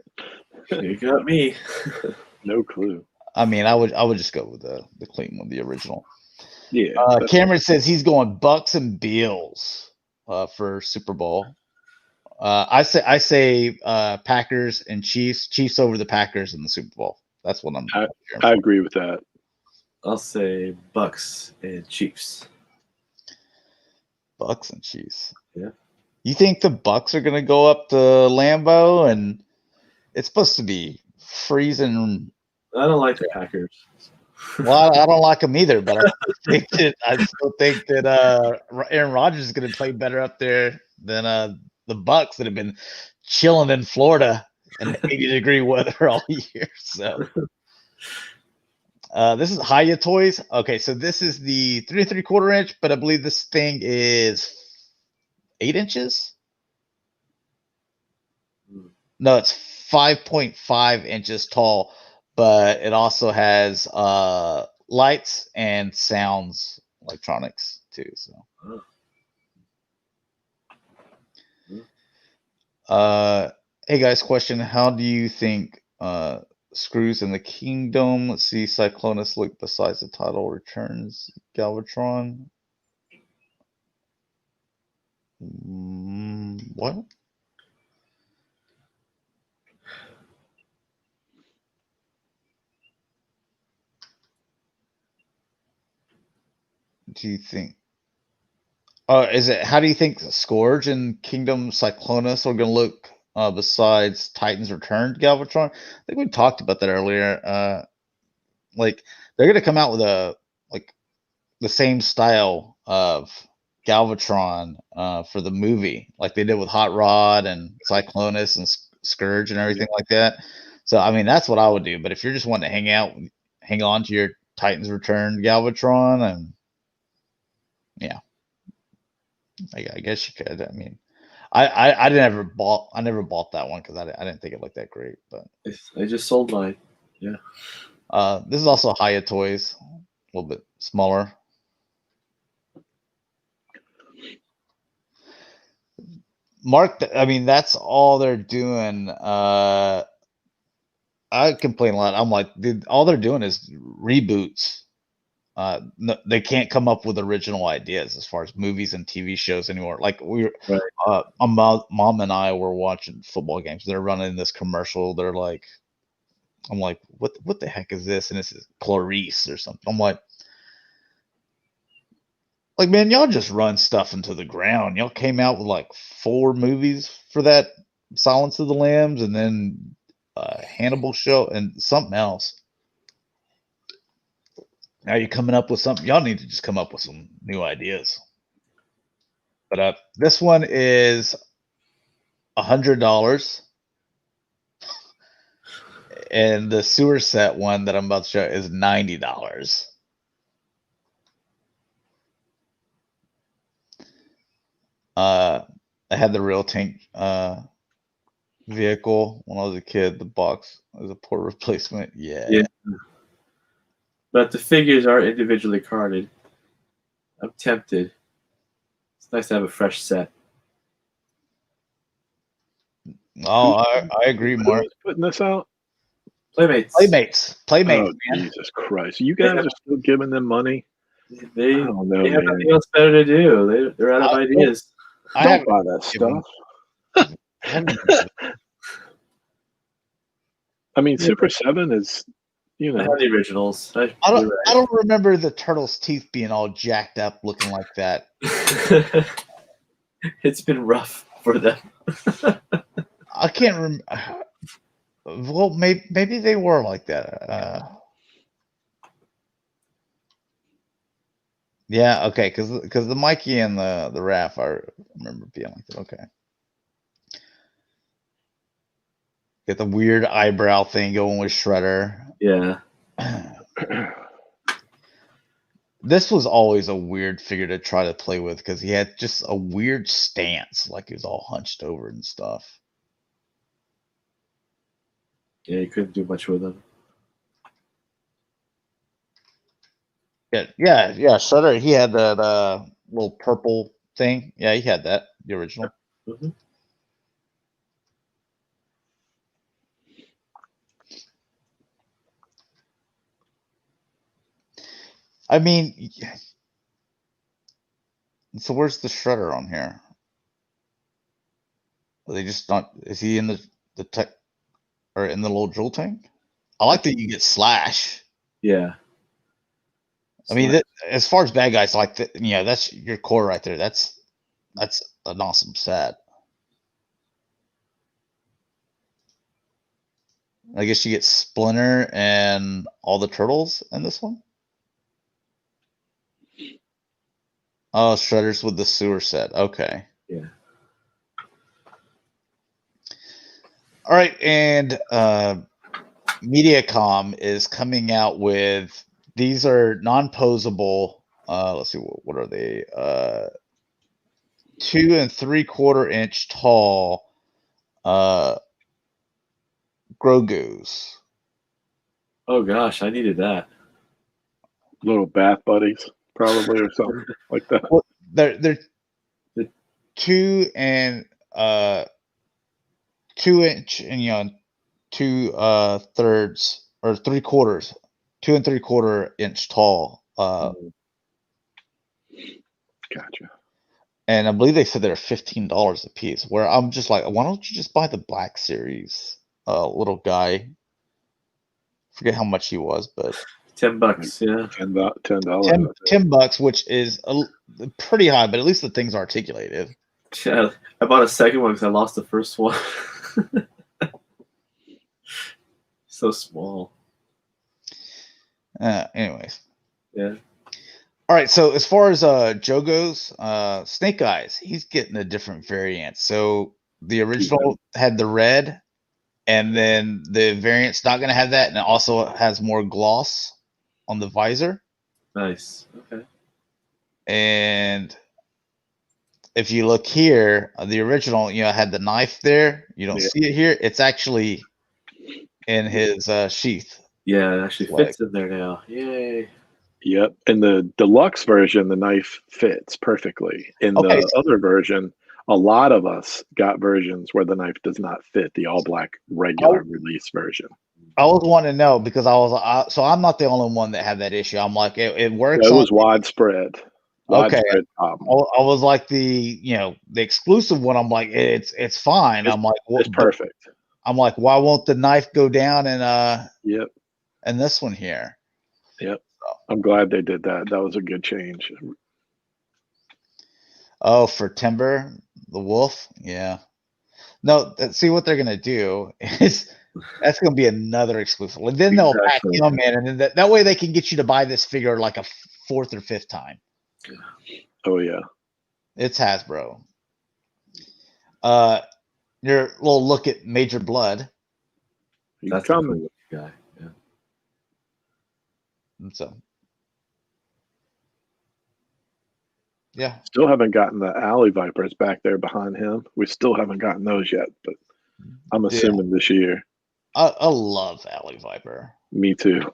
You got me. No clue. I mean, I would just go with the clean one, the original. Yeah. Cameron says he's going Bucks and Bills for Super Bowl. I say Packers and Chiefs. Chiefs over the Packers in the Super Bowl. That's what I agree with that. I'll say Bucks and Chiefs. Bucks and Chiefs. Yeah. You think the Bucks are gonna go up to Lambeau and it's supposed to be freezing? I don't like the Packers. Well, I don't like them either, but I still think that Aaron Rodgers is going to play better up there than the Bucks that have been chilling in Florida in 80-degree weather all year. So this is Hiya Toys. Okay, so this is the 3 3/4 inch, but I believe this thing is 8 inches. No, it's 5.5 inches tall. But it also has lights and sounds electronics too. So, hey guys, question: how do you think Screws in the Kingdom? Let's see, Cyclonus look besides the title returns Galvatron. What? Do you think? How do you think Scourge and Kingdom Cyclonus are going to look besides Titans Returned Galvatron? I think we talked about that earlier. They're going to come out with the same style of Galvatron for the movie, like they did with Hot Rod and Cyclonus and Scourge and everything like that. So I mean, that's what I would do. But if you're just wanting to hang on to your Titans Returned Galvatron, and yeah, I guess you could. I mean, I never bought that one because I didn't think it looked that great. But I just sold mine. Yeah. This is also Hiya Toys, a little bit smaller. Mark, I mean, that's all they're doing. I complain a lot. I'm like, dude, all they're doing is reboots. No, they can't come up with original ideas as far as movies and TV shows anymore. Like Right. my mom and I were watching football games. They're running this commercial. They're like, I'm like, what the heck is this? And this is Clarice or something. I'm like, man, y'all just run stuff into the ground. Y'all came out with like 4 movies for that, Silence of the Lambs, and then Hannibal show and something else. Now you're coming up with something. Y'all need to just come up with some new ideas. But this one is $100, and the sewer set one that I'm about to show is $90. I had the real tank vehicle when I was a kid. The box was a poor replacement. Yeah. But the figures are individually carded. I'm tempted. It's nice to have a fresh set. Oh, I agree, Mark. Who's putting this out? Playmates. Playmates, Oh, man. Jesus Christ! You guys are still giving them money? They I don't know, have man. nothing else better to do. They're out of ideas. Don't buy that stuff. I mean, Super 7 is, you I know. have the originals. I don't remember the turtle's teeth being all jacked up, looking like that. It's been rough for them. I can't remember. Well, maybe they were like that. Yeah, okay, because the Mikey and the Raph, I remember being like that. Okay. Get the weird eyebrow thing going with Shredder. Yeah. This was always a weird figure to try to play with because he had just a weird stance, like he was all hunched over and stuff. Yeah, you couldn't do much with them. Yeah. Shredder, he had that little purple thing. Yeah, he had that, the original. Mm-hmm. I mean, so where's the Shredder on here? Are they just not? Is he in the tech or in the little drill tank? I like that you get Slash. Yeah. I mean, as far as bad guys, like that's your core right there. That's an awesome set. I guess you get Splinter and all the turtles in this one. Oh, Shredder's with the sewer set. Okay. Yeah. All right, and Mediacom is coming out with, these are non-posable. Let's see, what are they? 2 3/4 inch tall Grogu's. Oh gosh, I needed that. Little bath buddies, probably, or something like that. Well, they're 2 and 2 inch and 2 thirds or 3/4, 2 3/4 inch tall. Gotcha. And I believe they said they're $15 a piece. Where I'm just like, why don't you just buy the Black Series little guy? Forget how much he was, but $10. Yeah. $10. $10, which is pretty high, but at least the thing's articulated. Yeah, I bought a second one because I lost the first one. So small. Anyways. Yeah. All right, so as far as Joe goes, Snake Eyes, he's getting a different variant. So the original had the red, and then the variant's not going to have that, and it also has more gloss on the visor. Nice. Okay. And if you look here, the original, had the knife there. You don't see it here. It's actually in his sheath. Yeah, it actually fits in there now. Yay. Yep. In the deluxe version, the knife fits perfectly. In the other version, a lot of us got versions where the knife does not fit the all black regular release version. I was wanting to know because so I'm not the only one that had that issue. I'm like, it works. It was widespread. Okay. Problem. I was like the exclusive one. I'm like, it's fine. I'm like, it's perfect. I'm like, why won't the knife go down and Yep. And this one here. Yep. I'm glad they did that. That was a good change. Oh, for Timber, the wolf? Yeah. No, see what they're gonna do is that's gonna be another exclusive. And then they'll pack him in, and then that way they can get you to buy this figure like a 4th or 5th time. Oh yeah. It's Hasbro. Your little look at Major Blood. That's a cool guy. Yeah. And so. Yeah. Still haven't gotten the Alley Vipers back there behind him. We still haven't gotten those yet, but I'm assuming this year. I love Alley Viper. Me too.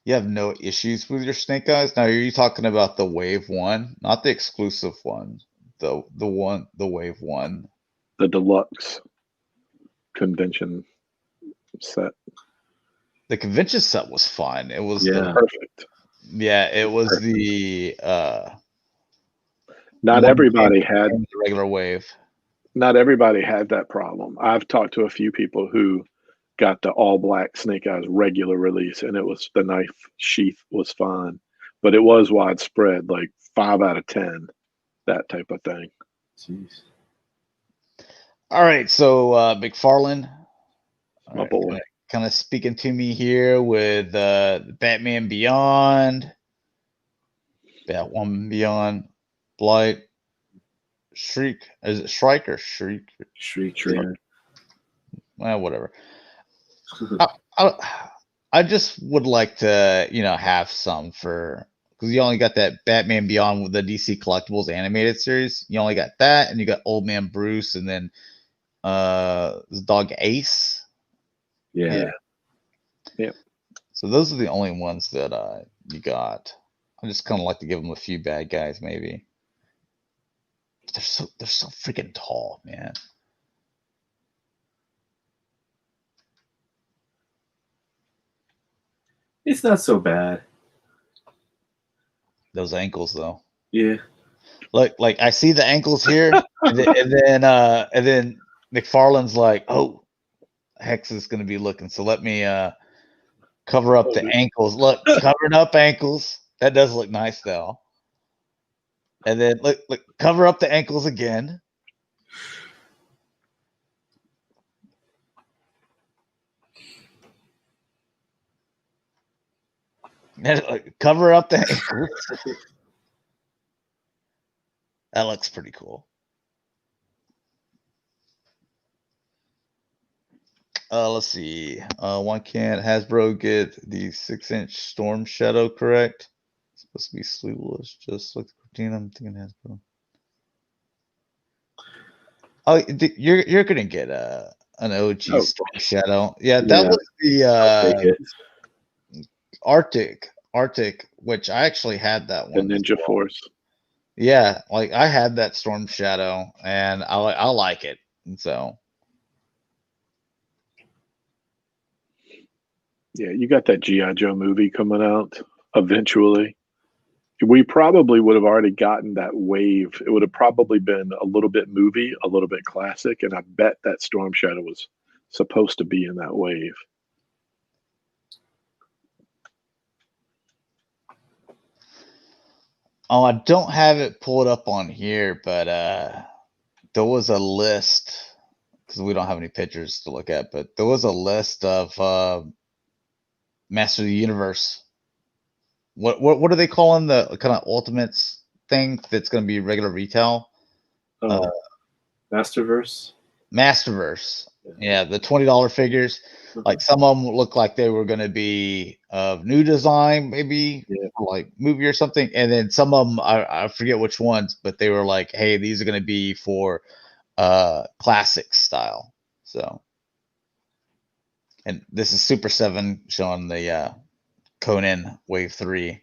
You have no issues with your Snake Eyes? Now, are you talking about the Wave 1? Not the exclusive one. The Wave 1. The deluxe convention set. The convention set was fine. It was perfect. Yeah, it was perfect. The not everybody had the regular Wave. Not everybody had that problem. I've talked to a few people who got the all black Snake Eyes regular release, and it was the knife sheath was fine, but it was widespread, like 5 out of 10, that type of thing. Jeez. All right, so McFarlane, my boy, kind of speaking to me here with Batman Beyond, Batwoman Beyond, Blight, Shriek. Is it Shrike or Shriek? Shriek. Well, whatever. I just would like to, have some for, because you only got that Batman Beyond with the DC Collectibles animated series. You only got that, and you got Old Man Bruce, and then his dog Ace. Yeah. So those are the only ones that you got. I just kind of like to give them a few bad guys, maybe. But they're so freaking tall, man. It's not so bad. Those ankles, though. Yeah. Like I see the ankles here, and then McFarlane's like, "Oh, Hex is going to be looking, so let me cover up the ankles." Look, covering up ankles. That does look nice, though. And then look, cover up the ankles again. And cover up the ankles. That looks pretty cool. Let's see. Why can't Hasbro get the 6-inch Storm Shadow correct? It's supposed to be sleeveless, just like the Cortina. I'm thinking Hasbro. Oh, you're gonna get an OG Storm Shadow. Yeah, that was the Arctic, which I actually had that one. The Ninja Force. Yeah, like I had that Storm Shadow, and I like it, and so. Yeah, you got that G.I. Joe movie coming out eventually. We probably would have already gotten that wave. It would have probably been a little bit movie, a little bit classic, and I bet that Storm Shadow was supposed to be in that wave. Oh, I don't have it pulled up on here, but there was a list, because we don't have any pictures to look at, but there was a list of Master of the Universe. What are they calling the kind of Ultimates thing that's going to be regular retail? Masterverse. Yeah, the $20 figures. Like some of them look like they were going to be of new design, maybe like movie or something, and then some of them I forget which ones, but they were like, hey, these are going to be for classic style. So, and this is Super 7 showing the Conan Wave 3.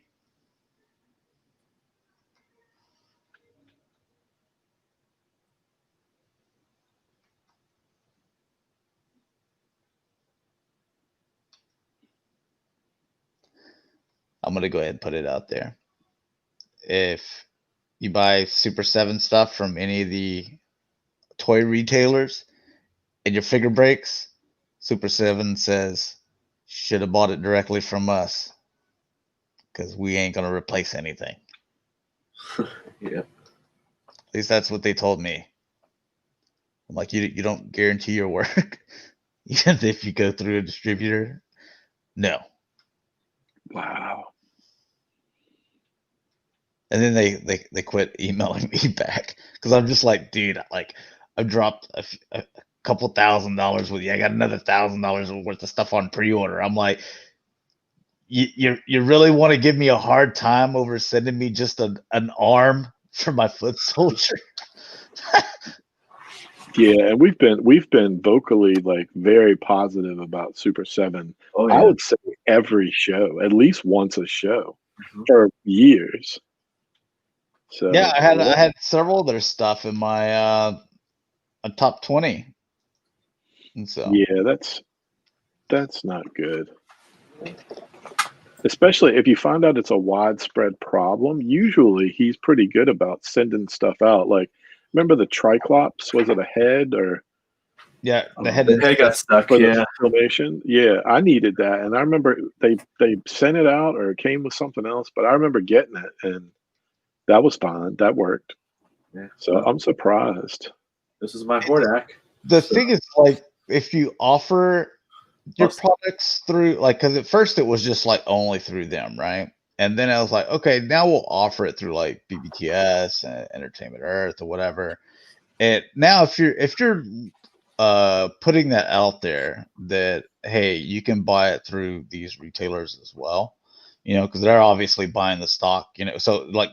I'm gonna go ahead and put it out there. If you buy Super 7 stuff from any of the toy retailers and your figure breaks, Super 7 says, should have bought it directly from us because we ain't going to replace anything. Yeah. At least that's what they told me. I'm like, you don't guarantee your work even if you go through a distributor? No. Wow. And then they quit emailing me back because I'm just like, dude, like I've dropped a couple $1,000 with you. I got another $1,000 worth of stuff on pre-order. I'm like, you really want to give me a hard time over sending me just an arm for my foot soldier? Yeah, and we've been vocally like very positive about Super 7. Oh, yeah. I would say every show, at least once a show, for years. So yeah, I had several of their stuff in my top 20. And so yeah, that's not good. Especially if you find out it's a widespread problem. Usually he's pretty good about sending stuff out. Like, remember the Triclops? Was it a head or? yeah, the head The head got stuck. For Yeah. the filmation? Yeah, I needed that, and I remember they sent it out or it came with something else, but I remember getting it, and that was fine. That worked. Yeah. So I'm surprised. This is my Hordak. The thing is, like, if you offer your products through, like, because at first it was just like only through them, right? And then I was like, okay, now we'll offer it through like BBTS and Entertainment Earth or whatever. And now if you're putting that out there that, hey, you can buy it through these retailers as well, you know, because they're obviously buying the stock, you know, so like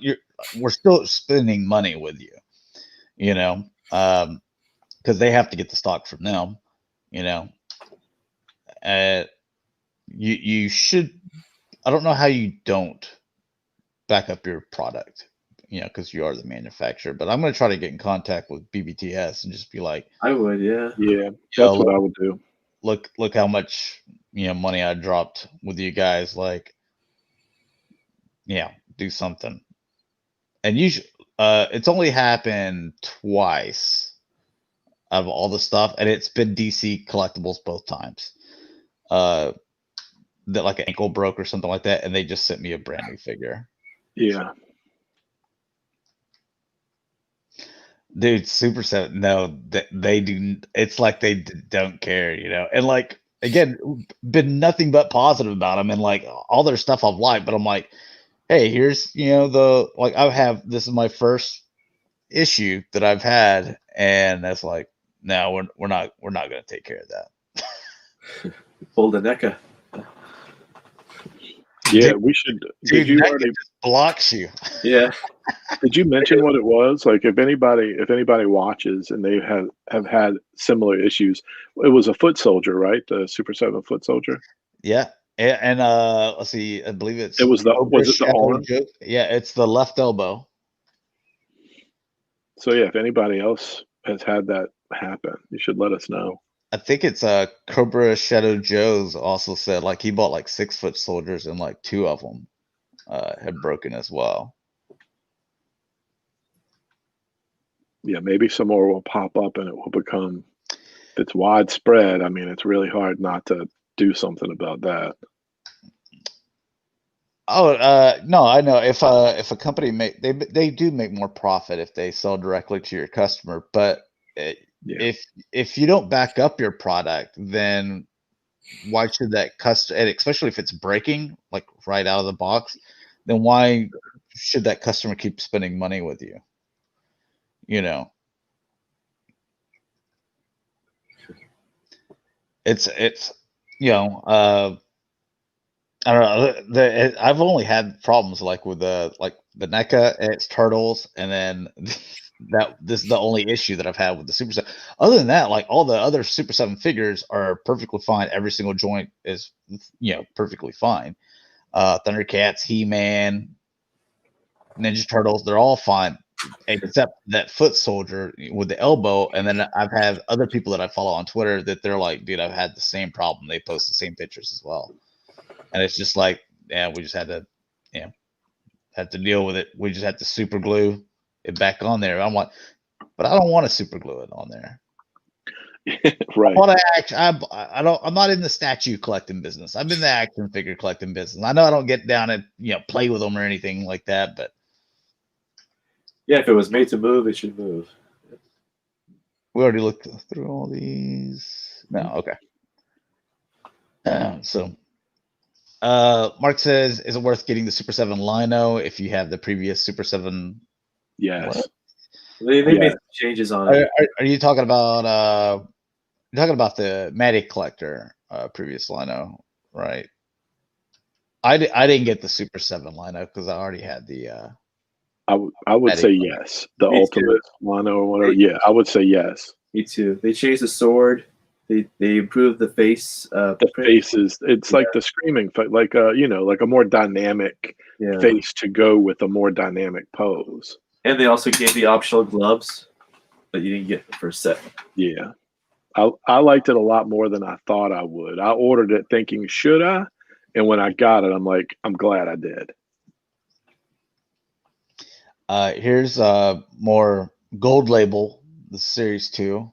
we're still spending money with you, you know, because they have to get the stock from them, you know. You should, I don't know how you don't back up your product, you know, because you are the manufacturer, but I'm going to try to get in contact with BBTS and just be like, I would, yeah. Yeah, that's what I would do. Look how much, you know, money I dropped with you guys. Like, yeah, do something. And usually, it's only happened twice of all the stuff, and it's been DC Collectibles both times. That like an ankle broke or something like that, and they just sent me a brand new figure. Yeah. Dude, Super 7, no, they do. It's like they don't care, you know. And like, again, been nothing but positive about them, and like all their stuff I've liked. But I'm like, hey, here's, you know, this is my first issue that I've had, and that's like, no, we're not gonna take care of that. Pull the NECA. Yeah, we should. Did you already blocks you? Yeah. Did you mention what it was? Like, if anybody watches and they have had similar issues, it was a foot soldier, right? The Super 7 foot soldier. Yeah, and let's see, I believe it was the arm? Yeah, it's the left elbow. So yeah, if anybody else has had that happen, you should let us know. I think it's Cobra Shadow Joe's also said like he bought like 6 foot soldiers and like 2 of them had broken as well. Yeah, maybe some more will pop up and it will become, if it's widespread, I mean, it's really hard not to do something about that. Oh, no, I know if a company they do make more profit if they sell directly to your customer, but if you don't back up your product, then why should that customer, and especially if it's breaking like right out of the box, then why should that customer keep spending money with you? You know, it's you know, I don't know. I've only had problems like with the NECA and its turtles, and then this is the only issue that I've had with the Super 7. Other than that, like all the other Super 7 figures are perfectly fine. Every single joint is, you know, perfectly fine. Thundercats, He-Man, Ninja Turtles, they're all fine, except that foot soldier with the elbow. And then I've had other people that I follow on Twitter that they're like, dude, I've had the same problem. They post the same pictures as well. And it's just like, yeah, we just had to have to deal with it. We just have to super glue it back on there. But I don't want to super glue it on there. Right. I'm not in the statue collecting business. I'm in the action figure collecting business. I know I don't get down and play with them or anything like that, but yeah, if it was made to move, it should move. We already looked through all these. No, okay. So, Mark says, is it worth getting the Super 7 Lino if you have the previous Super 7? Yes. What? They made some changes on it. Are you talking about the Matic Collector previous Lino, right? I didn't get the Super 7 Lino because I already had the. I would say yes. The Ultimate Lino or whatever. Yeah, I would say yes. Me too. They changed the sword. They improved the face. The faces. It's like the screaming, like a more dynamic face to go with a more dynamic pose. And they also gave the optional gloves that you didn't get the first set. Yeah, I liked it a lot more than I thought I would. I ordered it thinking, should I? And when I got it, I'm like, I'm glad I did. Here's more Gold Label, the Series 2.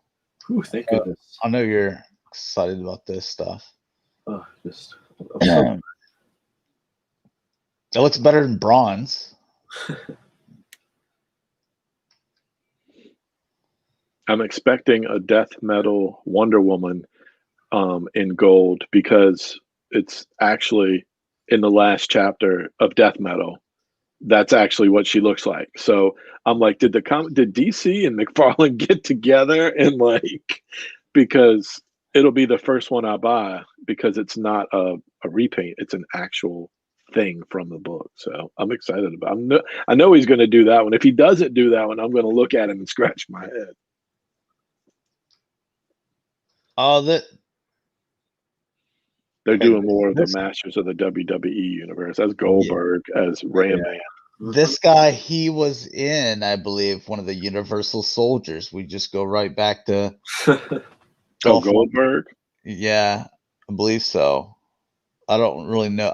Ooh, thank goodness. I know you're excited about this stuff. Oh, It looks better than bronze. I'm expecting a death metal Wonder Woman in gold because it's actually in the last chapter of Death Metal. That's actually what she looks like. So I'm like, did DC and McFarlane get together and because it'll be the first one I buy because it's not a repaint, it's an actual thing from the book. So I'm excited about it. I know he's going to do that one. If he doesn't do that one, I'm going to look at him and scratch my head. They're doing more of the Masters of the WWE universe as Goldberg, as Ram Man. This guy, he was in, I believe, one of the Universal Soldiers. We just go right back to Goldberg. Yeah, I believe so. I don't really know.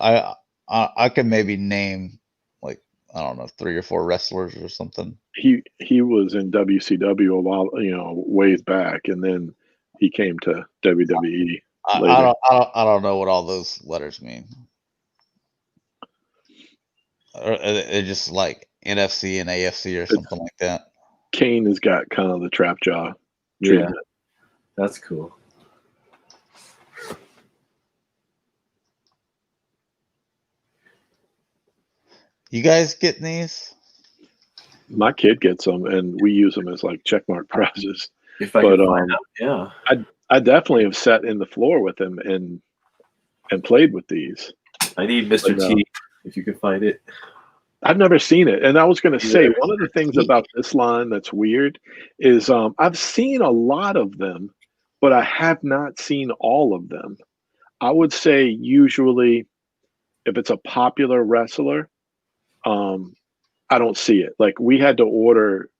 I can maybe name I don't know 3 or 4 wrestlers or something. He was in WCW a while, ways back, and then he came to WWE. I don't know what all those letters mean. They're just like NFC and AFC or something like that. Kane has got kind of the trap jaw treatment. Yeah, that's cool. You guys getting these? My kid gets them, and we use them as checkmark prizes. If I can find out, yeah. I definitely have sat in the floor with him and played with these. I need Mr. T if you can find it. I've never seen it, and I was going to say one of the things about this line that's weird is I've seen a lot of them, but I have not seen all of them. I would say usually if it's a popular wrestler, I don't see it. We had to order,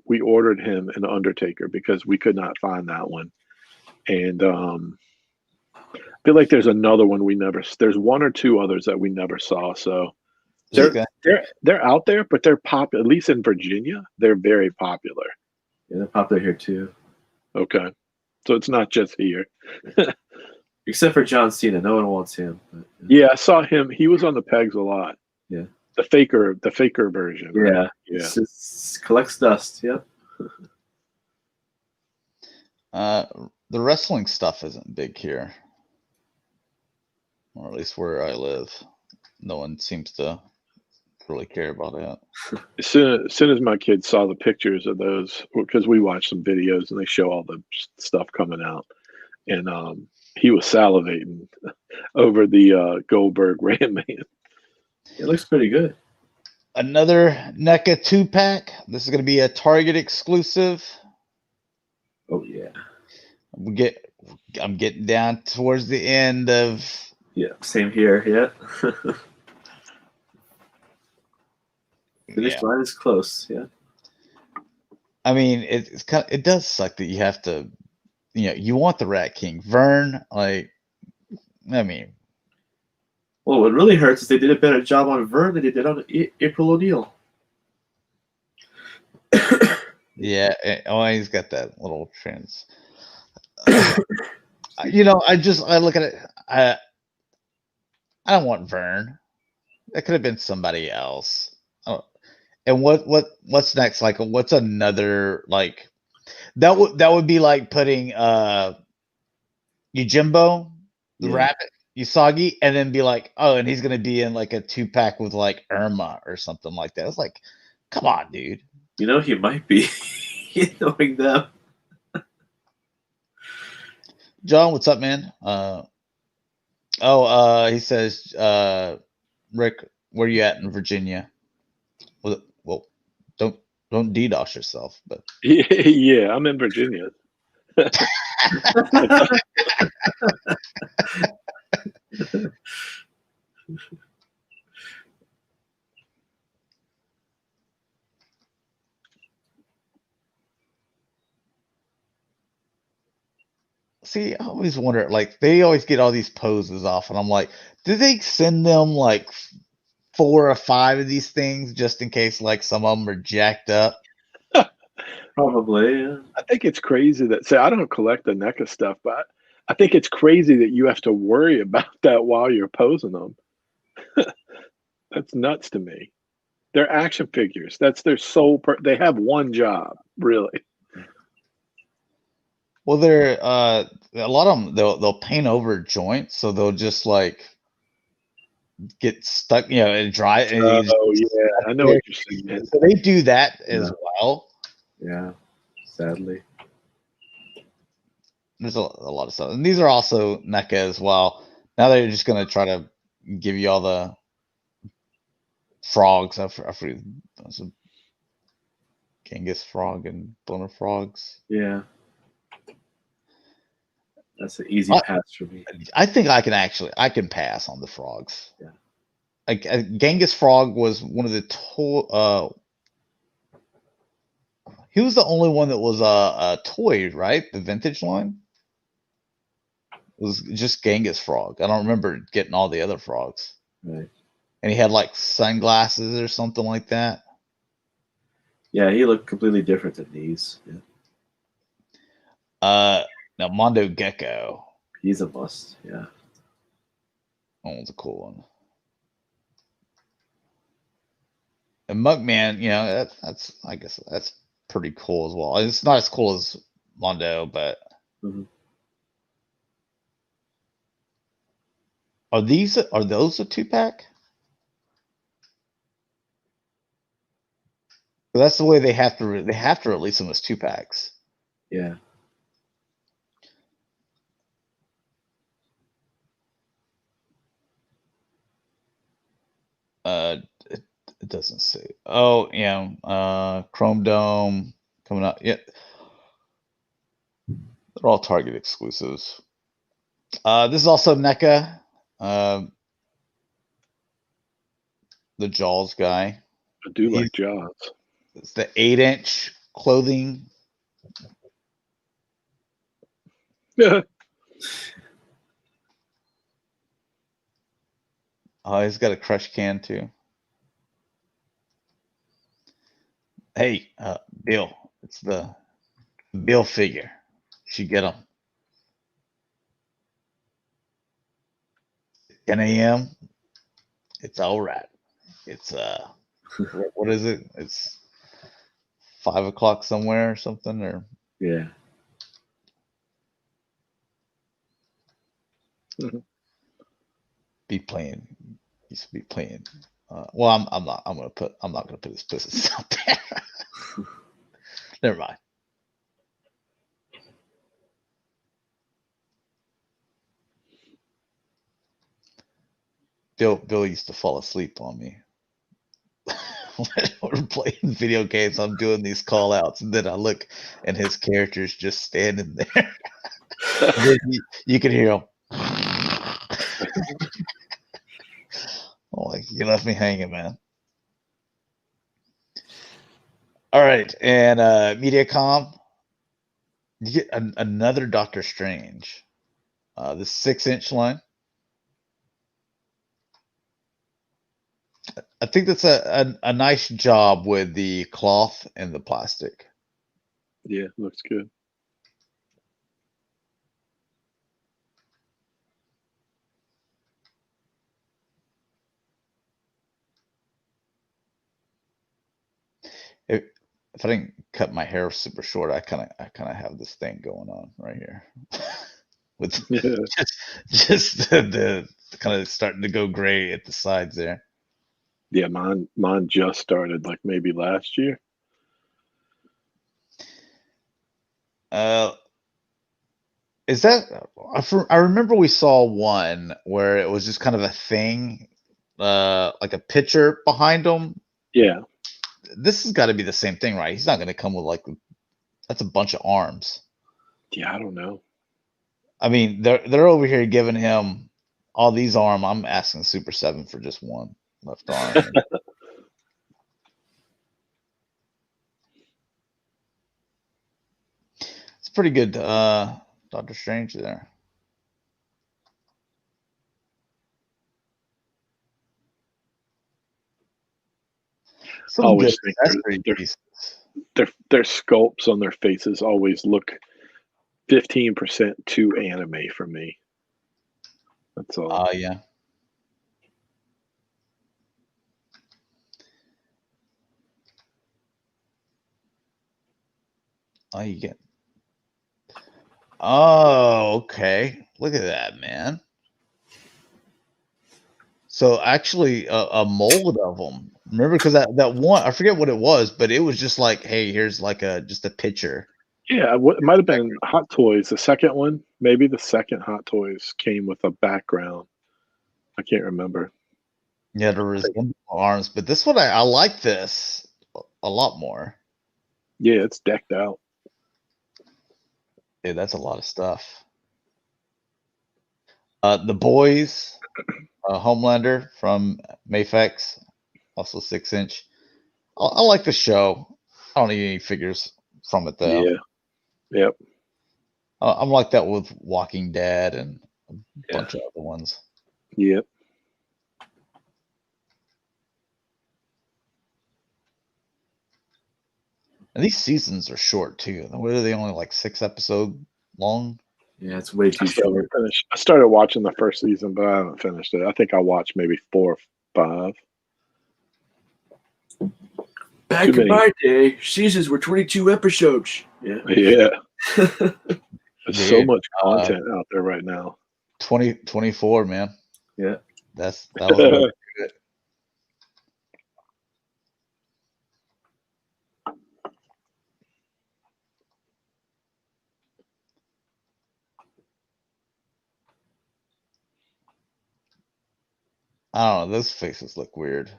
we ordered him an Undertaker because we could not find that one. And I feel like there's another one there's 1 or 2 others that we never saw. So they're out there, but they're popular, at least in Virginia, they're very popular. Yeah, they're popular here too. Okay. So it's not just here. Except for John Cena. No one wants him. But, yeah, I saw him. He was on the pegs a lot. Yeah. The faker version. Right? Yeah. It collects dust. Yep. The wrestling stuff isn't big here. Or at least where I live. No one seems to really care about it. As soon as my kids saw the pictures of those, because we watched some videos and they show all the stuff coming out, and he was salivating over the Goldberg Ram Man. It looks pretty good. Another NECA 2-pack. This is going to be a Target exclusive. Oh yeah. I'm getting down towards the end of. Yeah, same here. Yeah. Finish line is close. Yeah. I mean, it does suck that you have to, you want the Rat King, Vern. I mean, Well, what really hurts is they did a better job on Vern than they did on April O'Neil. Yeah, he's got that little trans. I look at it. I don't want Vern. That could have been somebody else. And what's next? Like, what's another like? That would be like putting Yojimbo, the rabbit, Usagi, and then be like, oh, and he's gonna be in like a 2-pack with like Irma or something like that. It's like, come on, dude. You know, he might be knowing them. John, what's up, man? He says, Rick, where you at in Virginia? Well, don't DDoS yourself, but Yeah, I'm in Virginia. see, I always wonder, like, they always get all these poses off, and I'm like, do they send them like 4 or 5 of these things just in case, like, some of them are jacked up? Probably. Yeah. I think it's crazy that I don't collect the NECA stuff, but I think it's crazy that you have to worry about that while you're posing them. That's nuts to me. They're action figures. That's their sole. They have one job, really. Well, they're a lot of them. They'll paint over joints, so they'll just like get stuck, and dry. And Yeah, I know what you're saying. So they do that as well. Yeah, sadly. There's a lot of stuff, and these are also NECA as well. Now they're just gonna try to give you all the frogs. I forget. Genghis frog and boner frogs. Yeah. That's an easy pass for me. I think I can pass on the frogs. Yeah. Like Genghis frog was one of the he was the only one that was a toy, right? The vintage line. It was just Genghis frog. I don't remember getting all the other frogs. Right. And he had like sunglasses or something like that. Yeah, he looked completely different than these. Yeah. Now Mondo Gecko. He's a must. Yeah. That one's a cool one. And Muckman, that's I guess that's pretty cool as well. It's not as cool as Mondo, but are those a 2-pack? That's the way they have to release them as 2-packs. Yeah. It doesn't say. Oh, yeah. Chrome Dome coming out. Yeah. They're all Target exclusives. This is also NECA. The Jaws guy. I do like Jaws. It's the 8-inch clothing. Yeah. Oh, he's got a crush can too. Hey, Bill, it's the Bill figure. You should get them. 10 a.m. It's all right. It's what is it? It's 5 o'clock somewhere or something, or yeah. Be playing. He should be playing. Well, I'm not. I'm not gonna put his business out there. Never mind. Bill used to fall asleep on me. When we're playing video games, I'm doing these call outs, and then I look and his character's just standing there. you can hear him. Oh, like, you left me hanging, man. All right, and MediaCom, you get another Doctor Strange. The 6-inch line. I think that's a nice job with the cloth and the plastic. Yeah, looks good. If I didn't cut my hair super short, I kind of have this thing going on right here, with just the kind of starting to go gray at the sides there. Yeah, mine just started like maybe last year. Is that I remember we saw one where it was just kind of a thing, like a picture behind him. Yeah. This has got to be the same thing, right? He's not going to come with like that's a bunch of arms. Yeah, I don't know. I mean, they're over here giving him all these arms. I'm asking Super 7 for just one left arm. It's pretty good, Doctor Strange there. Some Always good think their sculpts on their faces always look 15% too anime for me. That's all. Yeah. Oh, you get. Oh, okay. Look at that, man. So actually, a mold of them. Remember, because that one, I forget what it was, but it was just like, hey, here's like just a picture. Yeah, it might have been Hot Toys, the second one. Maybe the second Hot Toys came with a background. I can't remember. Yeah, the resemble arms, but this one I like this a lot more. Yeah, it's decked out. Yeah, that's a lot of stuff. The Boys, Homelander from Mafex, also 6-inch. I like the show. I don't need any figures from it though. Yeah. Yep. I'm like that with Walking Dead and a bunch of other ones. Yep. And these seasons are short too. What are they, only like 6 episodes long? Yeah, it's way too short. I started watching the first season, but I haven't finished it. I think I watched maybe 4 or 5. Back in my day, seasons were 22 episodes. Yeah. Yeah. There's so much content out there right now. 24, man. Yeah. That was really good. I don't know. Those faces look weird.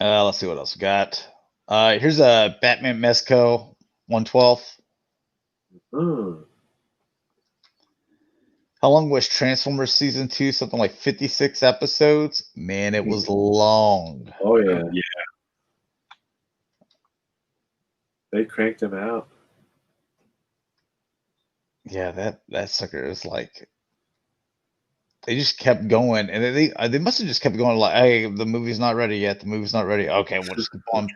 Let's see what else we got. Here's a Batman Mezco 112. How long was Transformers Season 2? Something like 56 episodes. Man, it was long. Oh, yeah. Yeah. They cranked them out. Yeah, that sucker is like, they just kept going, and they must have just kept going like, hey, the movie's not ready yet. The movie's not ready. Okay, we'll just keep on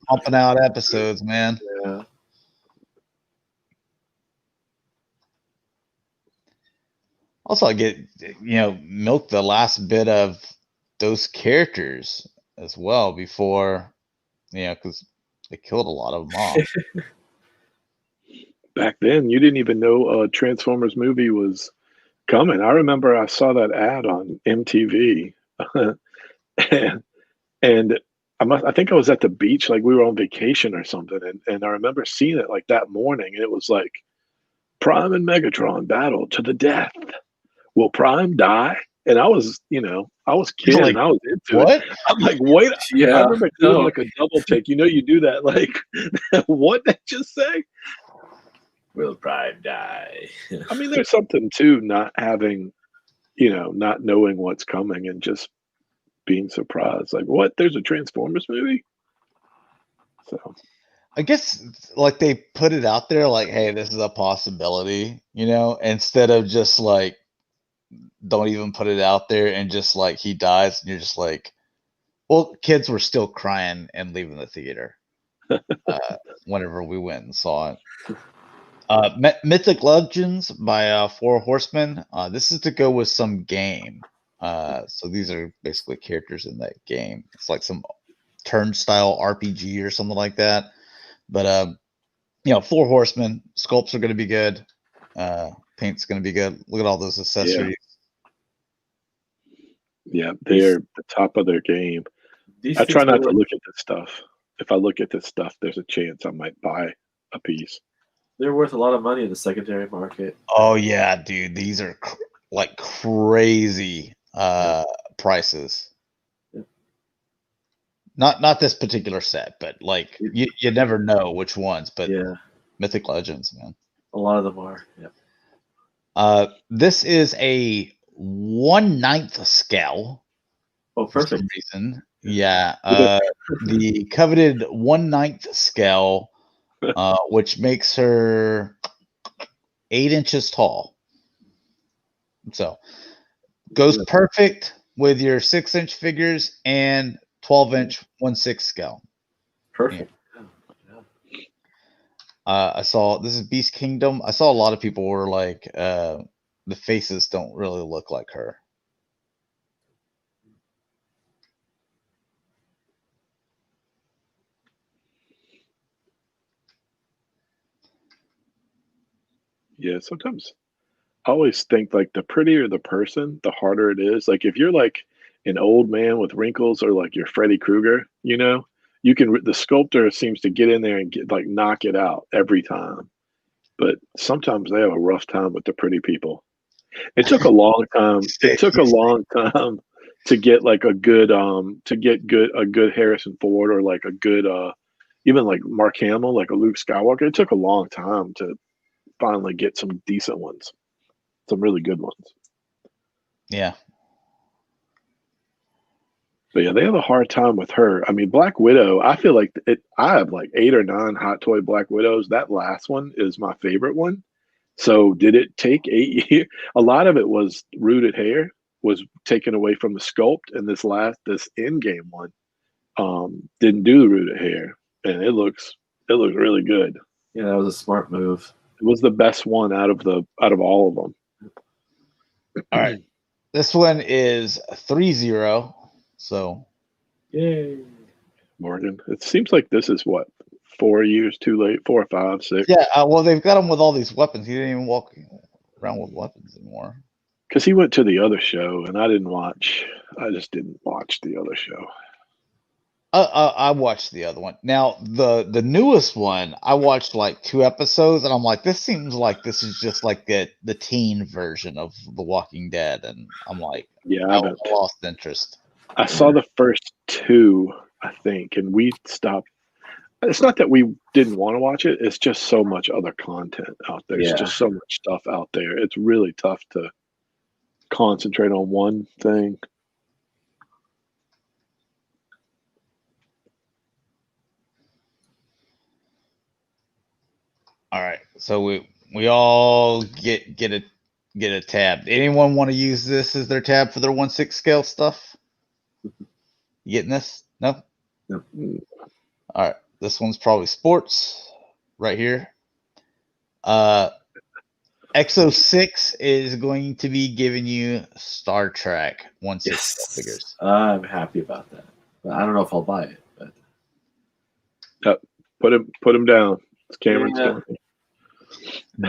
pumping out episodes, man. Yeah. Also, I get, milk the last bit of those characters as well before, because they killed a lot of them off. Back then, you didn't even know a Transformers movie was coming. I remember I saw that ad on MTV, and I think I was at the beach, like we were on vacation or something, and I remember seeing it like that morning. It was like Prime and Megatron battle to the death. Will Prime die? And I was, I was kidding. Like, I was into what? it. I'm like, wait. Yeah. I remember doing like a double take. You do that. Like, what did I just say? Will Prime die? I mean, there's something to not having, not knowing what's coming and just being surprised. Like, what? There's a Transformers movie? So I guess like they put it out there like, hey, this is a possibility, instead of just like don't even put it out there, and just like he dies, and you're just like, well, kids were still crying and leaving the theater whenever we went and saw it. Mythic Legends by Four Horsemen. This is to go with some game. So these are basically characters in that game. It's like some turnstile RPG or something like that. But Four Horsemen sculpts are going to be good. Paint's going to be good. Look at all those accessories. Yeah, they're the top of their game. I try not to look at this stuff. If I look at this stuff, there's a chance I might buy a piece. They're worth a lot of money in the secondary market. Oh yeah, dude, these are like crazy prices. Yeah. Not this particular set, but like you never know which ones. But yeah, Mythic Legends, man. A lot of them are. Yeah. This is a 1/9 scale. Oh, for some reason. Yeah. The coveted 1/9 scale, which makes her 8 inches tall. So goes perfect with your 6-inch figures and 12-inch 1/6 scale. Perfect. Yeah. I saw this is Beast Kingdom. I saw a lot of people were like, the faces don't really look like her. Yeah, sometimes I always think like the prettier the person, the harder it is. Like if you're like an old man with wrinkles or like you're Freddy Krueger, the sculptor seems to get in there and knock it out every time. But sometimes they have a rough time with the pretty people. It took a long time. It took a long time to get like a good Harrison Ford or like a good even like Mark Hamill, like a Luke Skywalker. It took a long time to finally get some decent ones, some really good ones. Yeah. But yeah, they have a hard time with her. I mean, Black Widow, I feel like I have like 8 or 9 Hot Toy Black Widows. That last one is my favorite one. So did it take 8 years? A lot of it was rooted hair was taken away from the sculpt, and this in-game one didn't do the rooted hair, and it looks really good. Yeah, that was a smart move. It was the best one out of all of them. All right, this one is 3-0. So, yay, Morgan! It seems like this is what 4 years too late, 4 or 5, 6. Yeah, well, they've got him with all these weapons. He didn't even walk around with weapons anymore. Because he went to the other show, and I just didn't watch the other show. I watched the other one. Now, the newest one, I watched like 2 episodes, and I'm like, this seems like this is just like the teen version of The Walking Dead, and I'm like, yeah, I lost interest. I saw the first 2, I think, and we stopped. It's not that we didn't want to watch it. It's just so much other content out there. Yeah. It's just so much stuff out there. It's really tough to concentrate on one thing. All right, so we all get a tab. Anyone want to use this as their tab for their 1/6 scale stuff? You getting this? No? No. All right. This one's probably sports right here. Exo6 is going to be giving you Star Trek 1/6 figures. I'm happy about that. I don't know if I'll buy it, but put him down. It's Cameron's Yeah.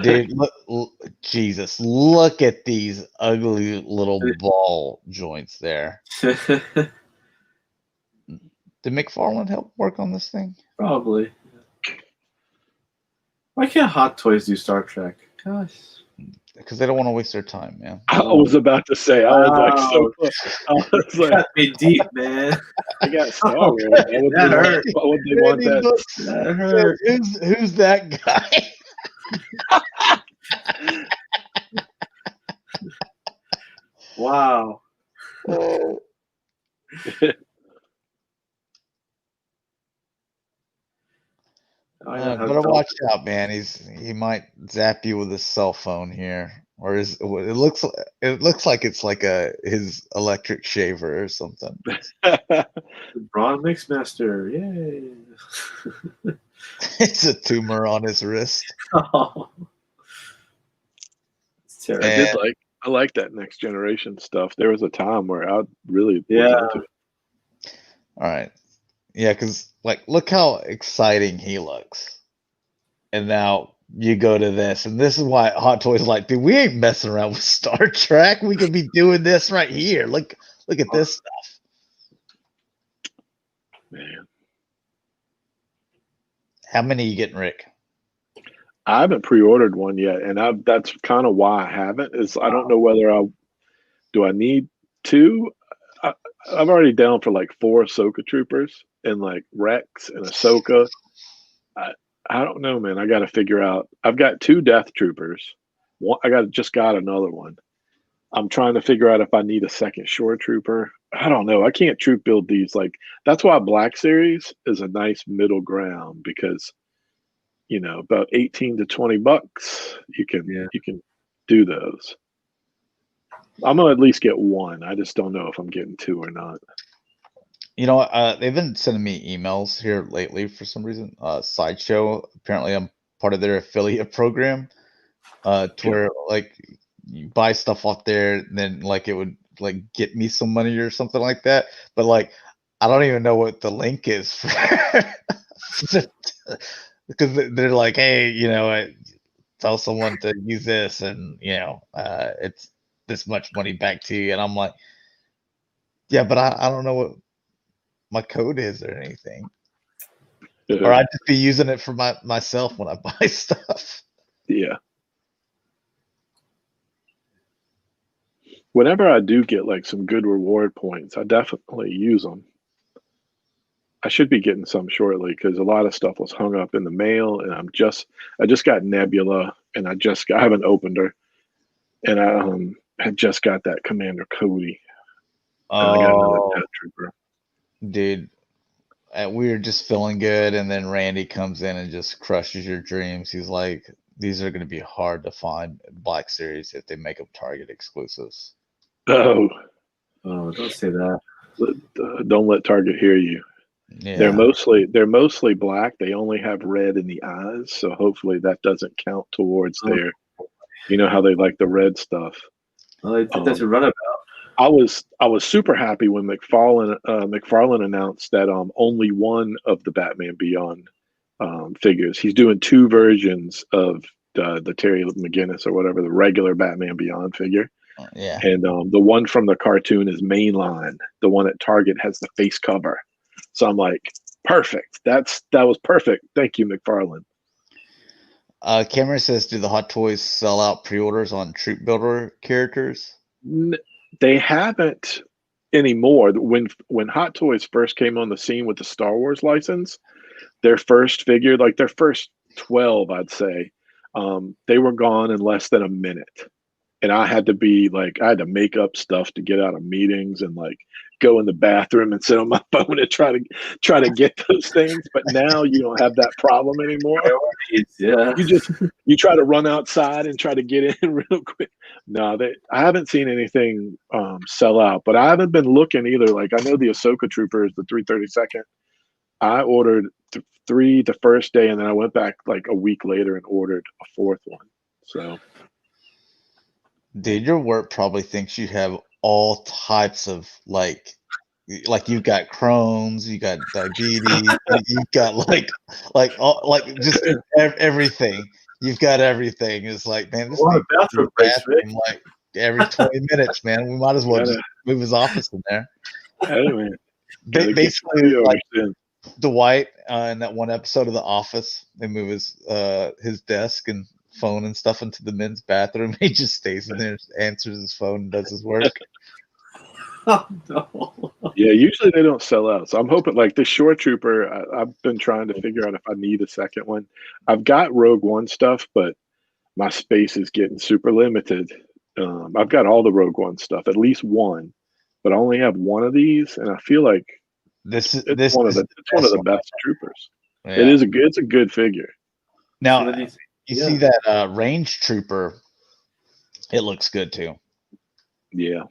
Dude, Jesus, look at these ugly little ball joints there. Did McFarlane help work on this thing? Probably. Why can't Hot Toys do Star Trek? Gosh. Because they don't want to waste their time, man. I was about to say, I was like so close. I was You like, got me deep, man. I got Star Wars. That hurt. Why would they want that? That hurt. Who's that guy? Wow. Better watch out, man. He might zap you with his cell phone here. or is it looks like it's like his electric shaver or something. Braun Mixmaster, yay! It's a tumor on his wrist. Oh. It's terrible. I like that next generation stuff. There was a time where I really was into it. All right. Yeah, because like look how exciting he looks. And now you go to this, and this is why Hot Toys is like, dude, we ain't messing around with Star Trek. We could be doing this right here. Look at this stuff. Man. How many are you getting, Rick? I haven't pre-ordered one yet, and that's kind of why I haven't. Is I don't know whether I need two. I'm already down for like 4 Ahsoka troopers and like Rex and Ahsoka. I don't know, man. I got to figure out. I've got 2 Death Troopers. Just got another one. I'm trying to figure out if I need a second Shore Trooper. I don't know. I can't troop build these. Like that's why Black Series is a nice middle ground because, about $18 to $20, you can do those. I'm gonna at least get one. I just don't know if I'm getting 2 or not. They've been sending me emails here lately for some reason. Sideshow, apparently I'm part of their affiliate program, where like you buy stuff off there, and then like it would like get me some money or something like that. But like I don't even know what the link is for because they're like, hey, tell someone to use this, and it's this much money back to you, and I'm like, yeah, but I don't know what my code is or anything. Or I'd just be using it for myself when I buy stuff. Yeah. Whenever I do get like some good reward points, I definitely use them. I should be getting some shortly because a lot of stuff was hung up in the mail, and I just got Nebula, and I haven't opened her, and I had just got that Commander Cody. And I got another Death Trooper. Dude, we were just feeling good, and then Randy comes in and just crushes your dreams. He's like, these are going to be hard to find Black Series if they make them Target exclusives. Oh, don't say that. Don't let Target hear you. Yeah. They're mostly black. They only have red in the eyes, so hopefully that doesn't count towards their. You know how they like the red stuff. Well, that's a runabout. I was super happy when McFarlane announced that only one of the Batman Beyond figures. He's doing 2 versions of the Terry McGinnis or whatever, the regular Batman Beyond figure. Yeah. And the one from the cartoon is mainline. The one at Target has the face cover. So I'm like, perfect. That was perfect. Thank you, McFarlane. Cameron says, do the Hot Toys sell out pre-orders on Troop Builder characters? They haven't anymore. When Hot Toys first came on the scene with the Star Wars license, their first figure, like their first 12, I'd say, they were gone in less than a minute. And I had to make up stuff to get out of meetings and like go in the bathroom and sit on my phone and try to get those things. But now you don't have that problem anymore. Yeah. You try to run outside and try to get in real quick. No, I haven't seen anything sell out, but I haven't been looking either. Like I know the Ahsoka Troopers, the 332nd. I ordered 3 the first day, and then I went back like a week later and ordered a 4th one. So. Dude, your work probably thinks you have all types of like you've got Crohn's, you got diabetes, you've got like just everything. You've got everything. It's like, man, this bathroom like every 20 minutes, man. We might as well just move his office in there. Hey, man. Basically, like Dwight in that one episode of The Office, they move his desk and phone and stuff into the men's bathroom. He just stays in there, answers his phone, and does his work. Oh, no. Yeah, usually they don't sell out. So I'm hoping like the Shore Trooper, I've been trying to figure out if I need a second one. I've got Rogue One stuff, but my space is getting super limited. I've got all the Rogue One stuff, at least one, but I only have one of these, and I feel like it's one of the best troopers. Yeah. It's a good figure. Now, you see that range trooper It looks good too. Yeah.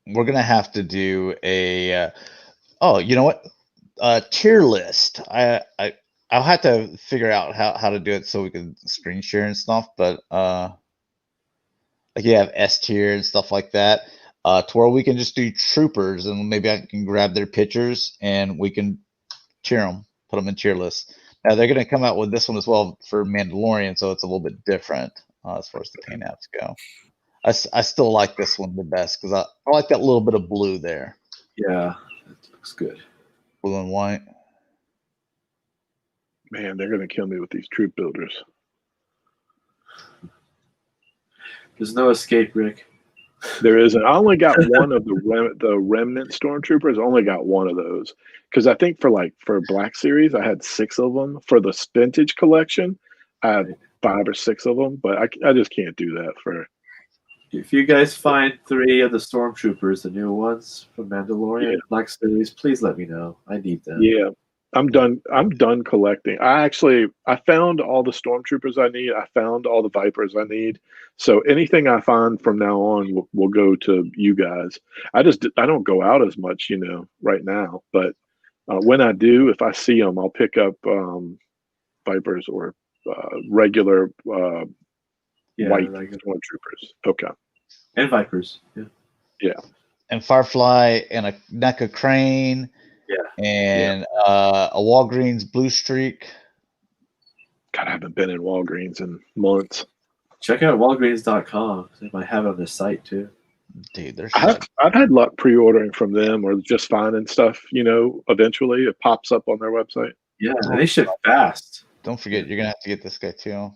We're gonna have to do a. Oh, you know what? Tier list. I'll have to figure out how to do it so we can screen share and stuff. But like you have S tier and stuff like that. To where we can just do troopers, and maybe I can grab their pictures and we can tier them, put them in tier lists. Now they're gonna come out with this one as well for Mandalorian, so it's a little bit different as far as the paint apps go. I still like this one the best because I like that little bit of blue there. Yeah, that looks good. Blue and white. Man, they're gonna kill me with these troop builders. There's no escape, Rick. There isn't. I only got one of the remnant stormtroopers. I only got one of those because I think for Black Series I had 6 of them. For the vintage collection, I had 5 or 6 of them. But I just can't do that for. If you guys find 3 of the stormtroopers, the new ones from Mandalorian Black Series, please let me know. I need them. Yeah, I'm done collecting. I found all the stormtroopers I need. I found all the Vipers I need. So anything I find from now on will go to you guys. I don't go out as much, right now. But when I do, if I see them, I'll pick up Vipers or regular white stormtroopers. Okay. And Vipers. Yeah. And Firefly and a NECA crane. Yeah. And a Walgreens blue streak. God, I haven't been in Walgreens in months. Check out Walgreens.com. They might have it on their site too. Dude, I've had luck pre-ordering from them or just finding stuff, eventually it pops up on their website. Yeah, they ship fast. Don't forget, you're going to have to get this guy too.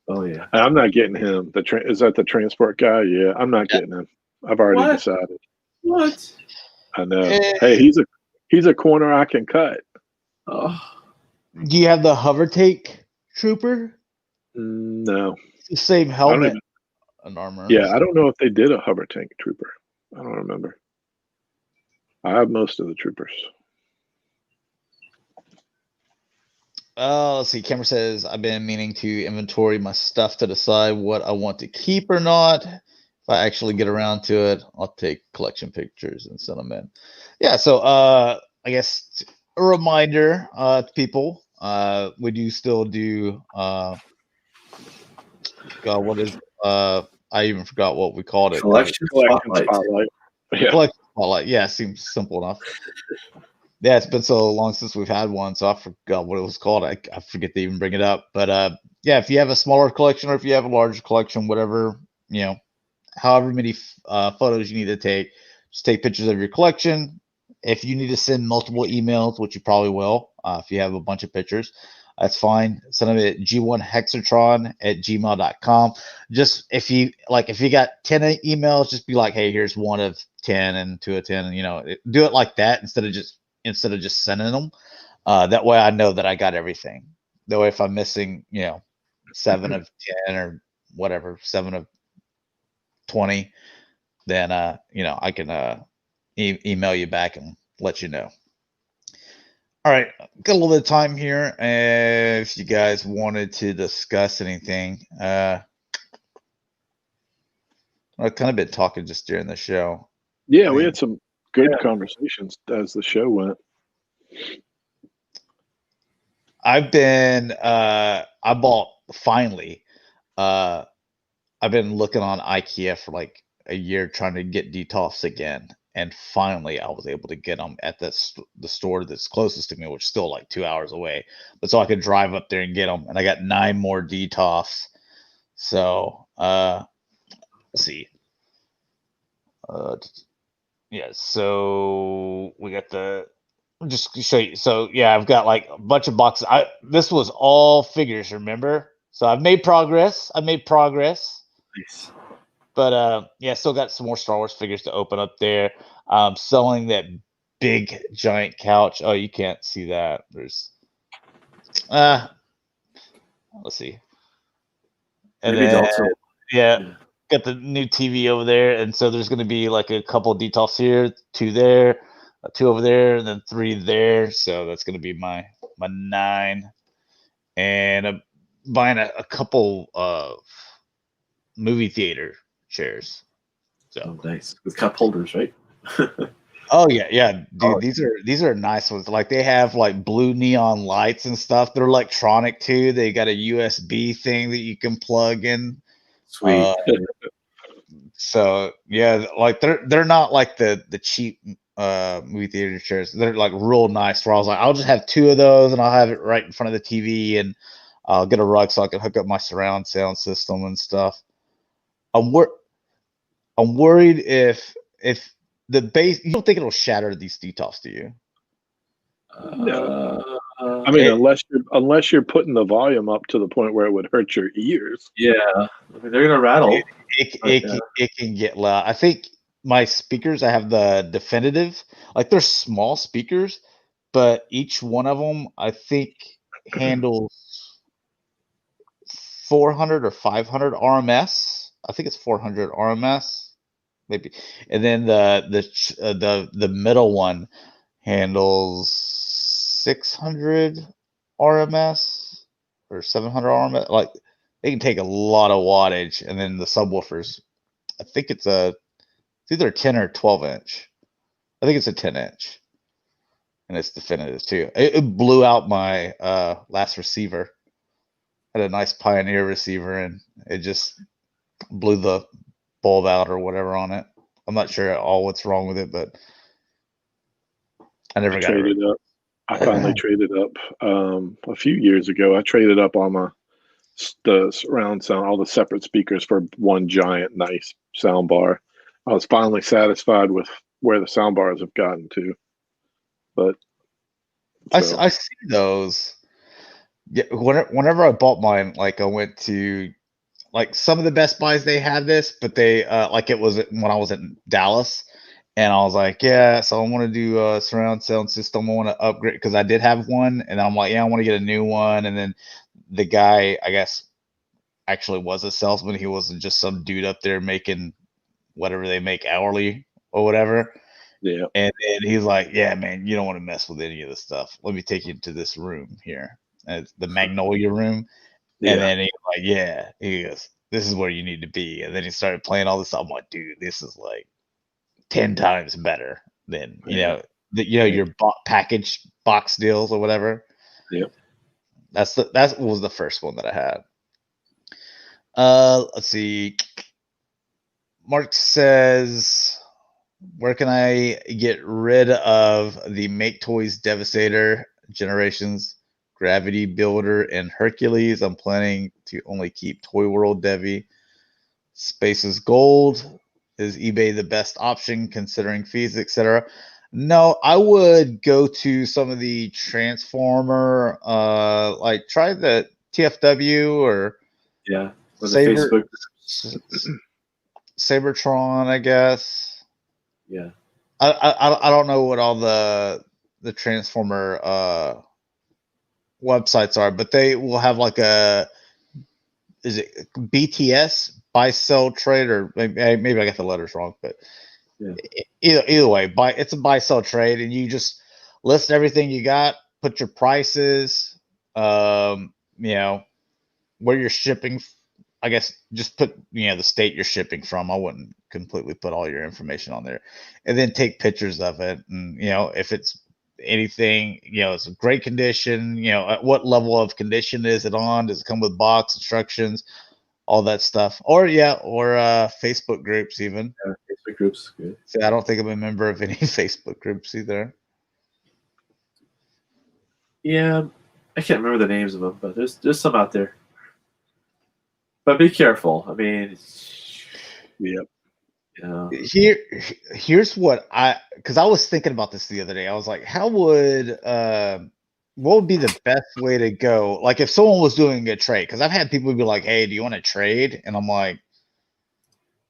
Oh, yeah. I'm not getting him. Is that the transport guy? Yeah, I'm not getting him. I've already decided. What? I know. Hey, he's a corner I can cut. Oh. Do you have the hover take trooper? No. It's the same helmet and armor. Yeah, I don't know if they did a hover tank trooper. I don't remember. I have most of the troopers. Let's see. Cameron says, I've been meaning to inventory my stuff to decide what I want to keep or not. If I actually get around to it, I'll take collection pictures and send them in. Yeah, so I guess a reminder to people, we do still do God, what is I even forgot what we called it. Collection Spotlight. Yeah. Collection Spotlight. Yeah, seems simple enough. Yeah, it's been so long since we've had one, so I forgot what it was called. I forget to even bring it up. But yeah, if you have a smaller collection or if you have a larger collection, whatever, however many photos you need to take, just take pictures of your collection. If you need to send multiple emails, which you probably will, if you have a bunch of pictures, that's fine. Send them at g1hexatron@gmail.com. Just if you got 10 emails, just be like, hey, here's 1 of 10 and 2 of 10, and do it like that instead of just sending them. That way I know that I got everything. That way if I'm missing, 7 of 10 or whatever, 7 of 20, then I can email you back and let you know. All right, got a little bit of time here. If you guys wanted to discuss anything, I've kind of been talking just during the show. Yeah, we had some good conversations as the show went. I've been I've been looking on IKEA for like a year trying to get DTOFs again, and finally I was able to get them at the store that's closest to me, which is still like 2 hours away, but so I could drive up there and get them, and I got 9 more DTOFs. So let's see. Yeah, so we got just to show you. So yeah, I've got like a bunch of boxes. This was all figures, remember? So I've made progress. Nice. But yeah, still got some more Star Wars figures to open up there. Selling that big giant couch. Oh, you can't see that. There's let's see. And Maybe then also, yeah, got the new TV over there, and so there's going to be like a couple of DTOFs here, 2 there, 2 over there, and then 3 there. So that's going to be my 9. And I'm buying a couple of movie theater chairs. So nice with cup holders, right? oh yeah, dude. These are nice ones. Like they have like blue neon lights and stuff. They're electronic too. They got a USB thing that you can plug in. Sweet. So yeah, like they're not like the cheap movie theater chairs. They're like real nice. Where I was like, I'll just have 2 of those and I'll have it right in front of the TV and I'll get a rug so I can hook up my surround sound system and stuff. I'm worried if the bass. You don't think it'll shatter these detoffs, do you? No. I mean, unless you're putting the volume up to the point where it would hurt your ears. Yeah, I mean, they're gonna rattle. It can get loud. I think my speakers. I have the definitive. Like they're small speakers, but each one of them I think handles 400 or 500 RMS. I think it's 400 RMS, maybe. And then the middle one handles 600 RMS or 700 RMS. Like they can take a lot of wattage. And then the subwoofers, I think it's either a 10 or 12 inch. I think it's a 10 inch, and it's definitive too. It blew out my last receiver. Had a nice Pioneer receiver, and it just blew the bulb out or whatever on it. I'm not sure at all what's wrong with it, but I never got it. I finally traded up a few years ago. I traded up on the surround sound, all the separate speakers for one giant nice sound bar. I was finally satisfied with where the sound bars have gotten to. But so. I see those. Yeah, whenever I bought mine, like I went to like some of the Best Buys, they had this, but they like it was when I was in Dallas, and I was like, yeah, so I want to do a surround sound system. I want to upgrade because I did have one, and I'm like, yeah, I want to get a new one. And then the guy, I guess, actually was a salesman. He wasn't just some dude up there making whatever they make hourly or whatever. Yeah. And then he's like, yeah, man, you don't want to mess with any of this stuff. Let me take you to this room here. And it's the Magnolia room. Yeah. And then he's like, yeah, he goes, this is where you need to be. And then he started playing all this stuff. I'm like, dude, this is like 10 times better than, your package box deals or whatever. Yep. That was the first one that I had. Let's see. Mark says, where can I get rid of the Make Toys Devastator Generations, Gravity Builder, and Hercules? I'm planning to only keep Toy World Devi. Space is Gold. Is eBay the best option considering fees, etc.? No, I would go to some of the Transformer, like try the TFW or Sabertron, I guess. Yeah. I don't know what all the Transformer websites are, but they will have like is it BTS, buy, sell, trade, or maybe I got the letters wrong, but either way, it's a buy, sell, trade, and you just list everything you got, put your prices, where you're shipping. I guess just put, the state you're shipping from. I wouldn't completely put all your information on there, and then take pictures of it. And, if it's anything, it's a great condition, at what level of condition is it on? Does it come with box instructions, all that stuff? Or Facebook groups even. Yeah, Facebook groups. Good. See, I don't think I'm a member of any Facebook groups either. Yeah. I can't remember the names of them, but there's some out there. But be careful. I mean, yep. Here's what because I was thinking about this the other day. I was like, what would be the best way to go? Like if someone was doing a trade, because I've had people be like, hey, do you want to trade? And I'm like,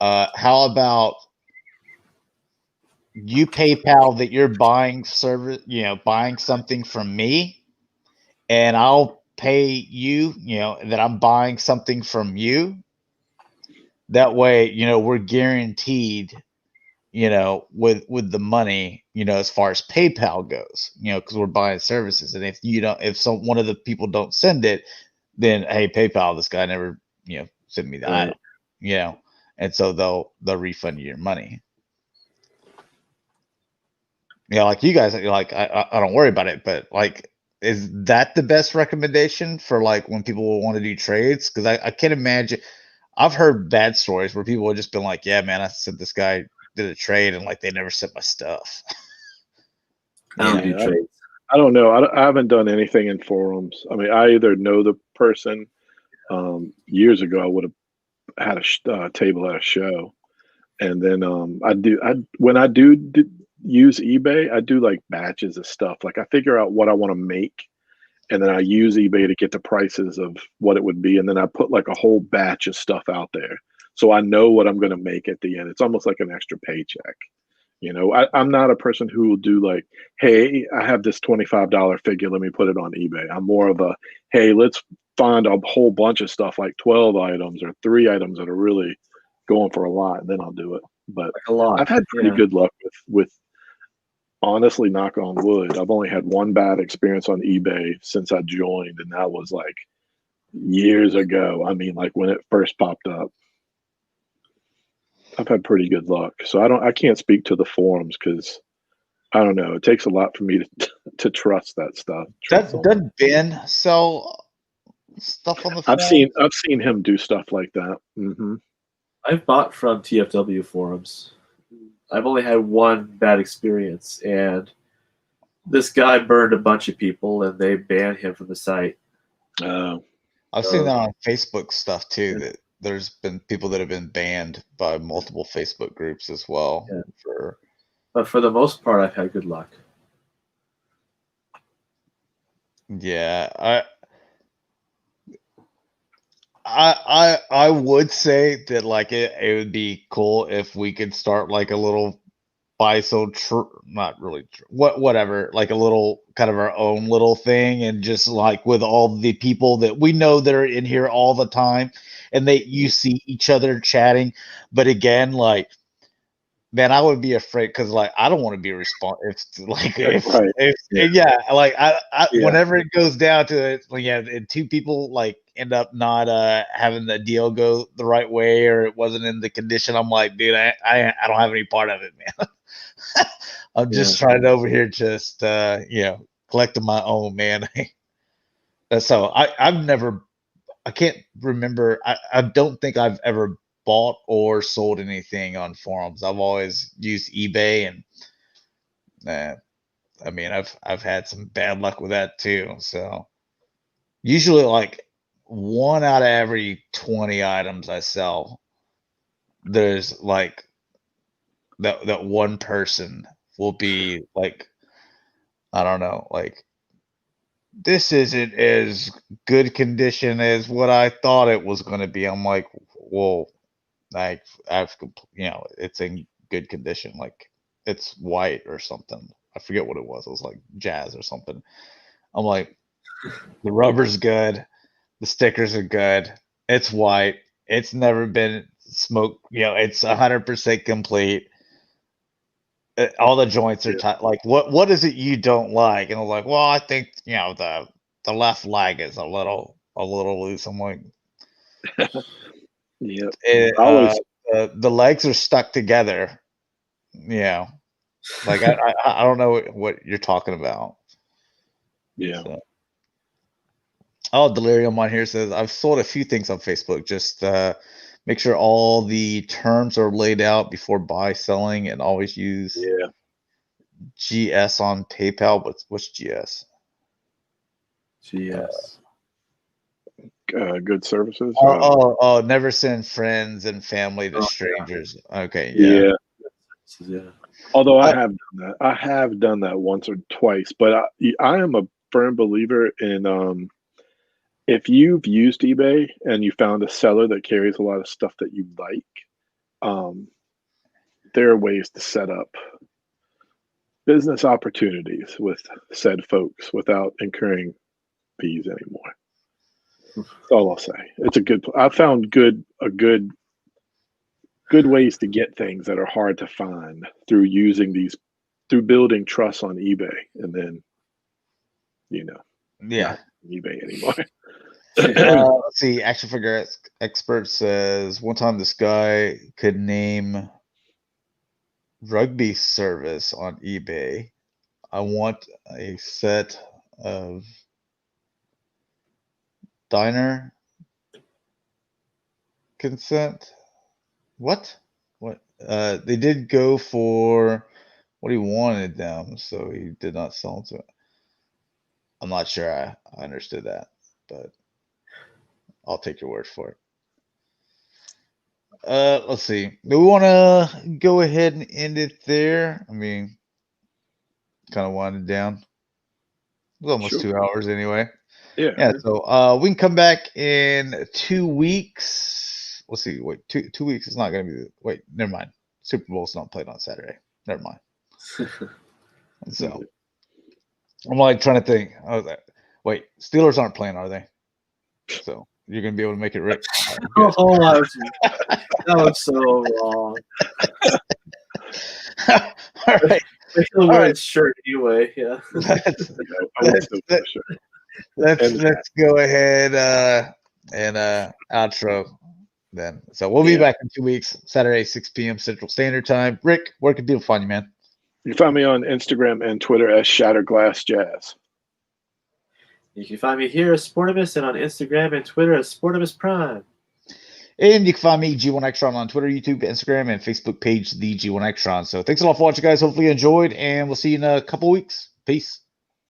how about you PayPal that you're buying buying something from me, and I'll pay you, that I'm buying something from you. That way, we're guaranteed, with the money, as far as PayPal goes, because we're buying services. And if one of the people don't send it, then hey, PayPal, this guy never, sent me that. you know, and so they'll refund you your money. You know, like you guys, you're like, I don't worry about it, but like, is that the best recommendation for like when people will want to do trades? Because I can't imagine. I've heard bad stories where people have just been like, yeah, man, I said this guy did a trade and like they never sent my stuff. I don't do trades. I don't know. I haven't done anything in forums. I mean, I either know the person. Years ago, I would have had a table at a show, and then when I do use eBay, I do like batches of stuff. Like I figure out what I want to make, and then I use eBay to get the prices of what it would be, and then I put like a whole batch of stuff out there, so I know what I'm going to make at the end. It's almost like an extra paycheck. You know, I'm not a person who will do like, hey, I have this $25 figure, let me put it on eBay. I'm more of a, hey, let's find a whole bunch of stuff like 12 items or 3 items that are really going for a lot, and then I'll do it. But Like a lot. I've had pretty good luck with honestly, knock on wood, I've only had one bad experience on eBay since I joined, and that was like years ago. I mean, like when it first popped up. I've had pretty good luck, so I can't speak to the forums because I don't know. It takes a lot for me to trust that stuff. Doesn't Ben sell stuff on the forums? I've seen him do stuff like that. Mm-hmm. I've bought from TFW forums. I've only had one bad experience, and this guy burned a bunch of people, and they banned him from the site. I've seen that on Facebook stuff too. That there's been people that have been banned by multiple Facebook groups as well. Yeah. But for the most part, I've had good luck. Yeah, I would say that like it would be cool if we could start like a little not really whatever, like a little kind of our own little thing, and just like with all the people that we know that are in here all the time, and you see each other chatting, but again, like, man, I would be afraid because like I don't want to be responsible. Whenever it goes down to it, like, and two people like end up not having the deal go the right way, or it wasn't in the condition, I'm like, dude, I don't have any part of it, man. I'm just trying over here, just collecting my own, man. So I can't remember. I don't think I've ever bought or sold anything on forums. I've always used eBay, and I mean, I've had some bad luck with that too. So usually, like 1 out of every 20 items I sell, there's like that one person will be like, I don't know, like, this isn't as good condition as what I thought it was going to be. I'm like, well, it's in good condition. Like, it's white or something. I forget what it was. It was like jazz or something. I'm like, the rubber's good. The stickers are good. It's white. It's never been smoked. It's 100% complete. All the joints are tight. Like, what is it you don't like? And I was like, well, I think the left leg is a little loose. I'm like, yeah. The legs are stuck together. Yeah, like I don't know what you're talking about. Yeah. So. Oh, Delirium on here says I've sold a few things on Facebook. Just make sure all the terms are laid out before selling, and always use GS on PayPal. What's GS? GS. Good services. Never send friends and family to strangers. Yeah. Okay, yeah. Although I have done that. I have done that once or twice, but I am a firm believer in if you've used eBay and you found a seller that carries a lot of stuff that you like, there are ways to set up business opportunities with said folks without incurring fees anymore. That's all I'll say. It's I found good ways to get things that are hard to find through building trust on eBay, and then not eBay anymore. Let's see. Action figure expert says one time this guy could name rugby service on eBay. I want a set of diner consent. What? They did go for what he wanted them, so he did not sell to it. I'm not sure I understood that, but I'll take your word for it. Let's see. Do we want to go ahead and end it there? I mean, kind of winding down. It was almost 2 hours anyway. Yeah. So we can come back in 2 weeks. Let's see. Wait, 2 weeks is not going to be. Wait, never mind. Super Bowl's not played on Saturday. Never mind. So I'm like trying to think. I was like, wait, Steelers aren't playing, are they? So you're going to be able to make it right. That was so wrong. All right. All right, shirt anyway. Yeah. Let's go ahead and outro then. So we'll be back in 2 weeks, Saturday, 6 p.m. Central Standard Time. Rick, where can people find you, man? You can find me on Instagram and Twitter as Shatrdglassjazz. You can find me here as Sportivus and on Instagram and Twitter as Sportivus Prime. And you can find me, G1Xtron, on Twitter, YouTube, Instagram, and Facebook page, The G1Xtron. So thanks a lot for watching, guys. Hopefully you enjoyed, and we'll see you in a couple weeks. Peace.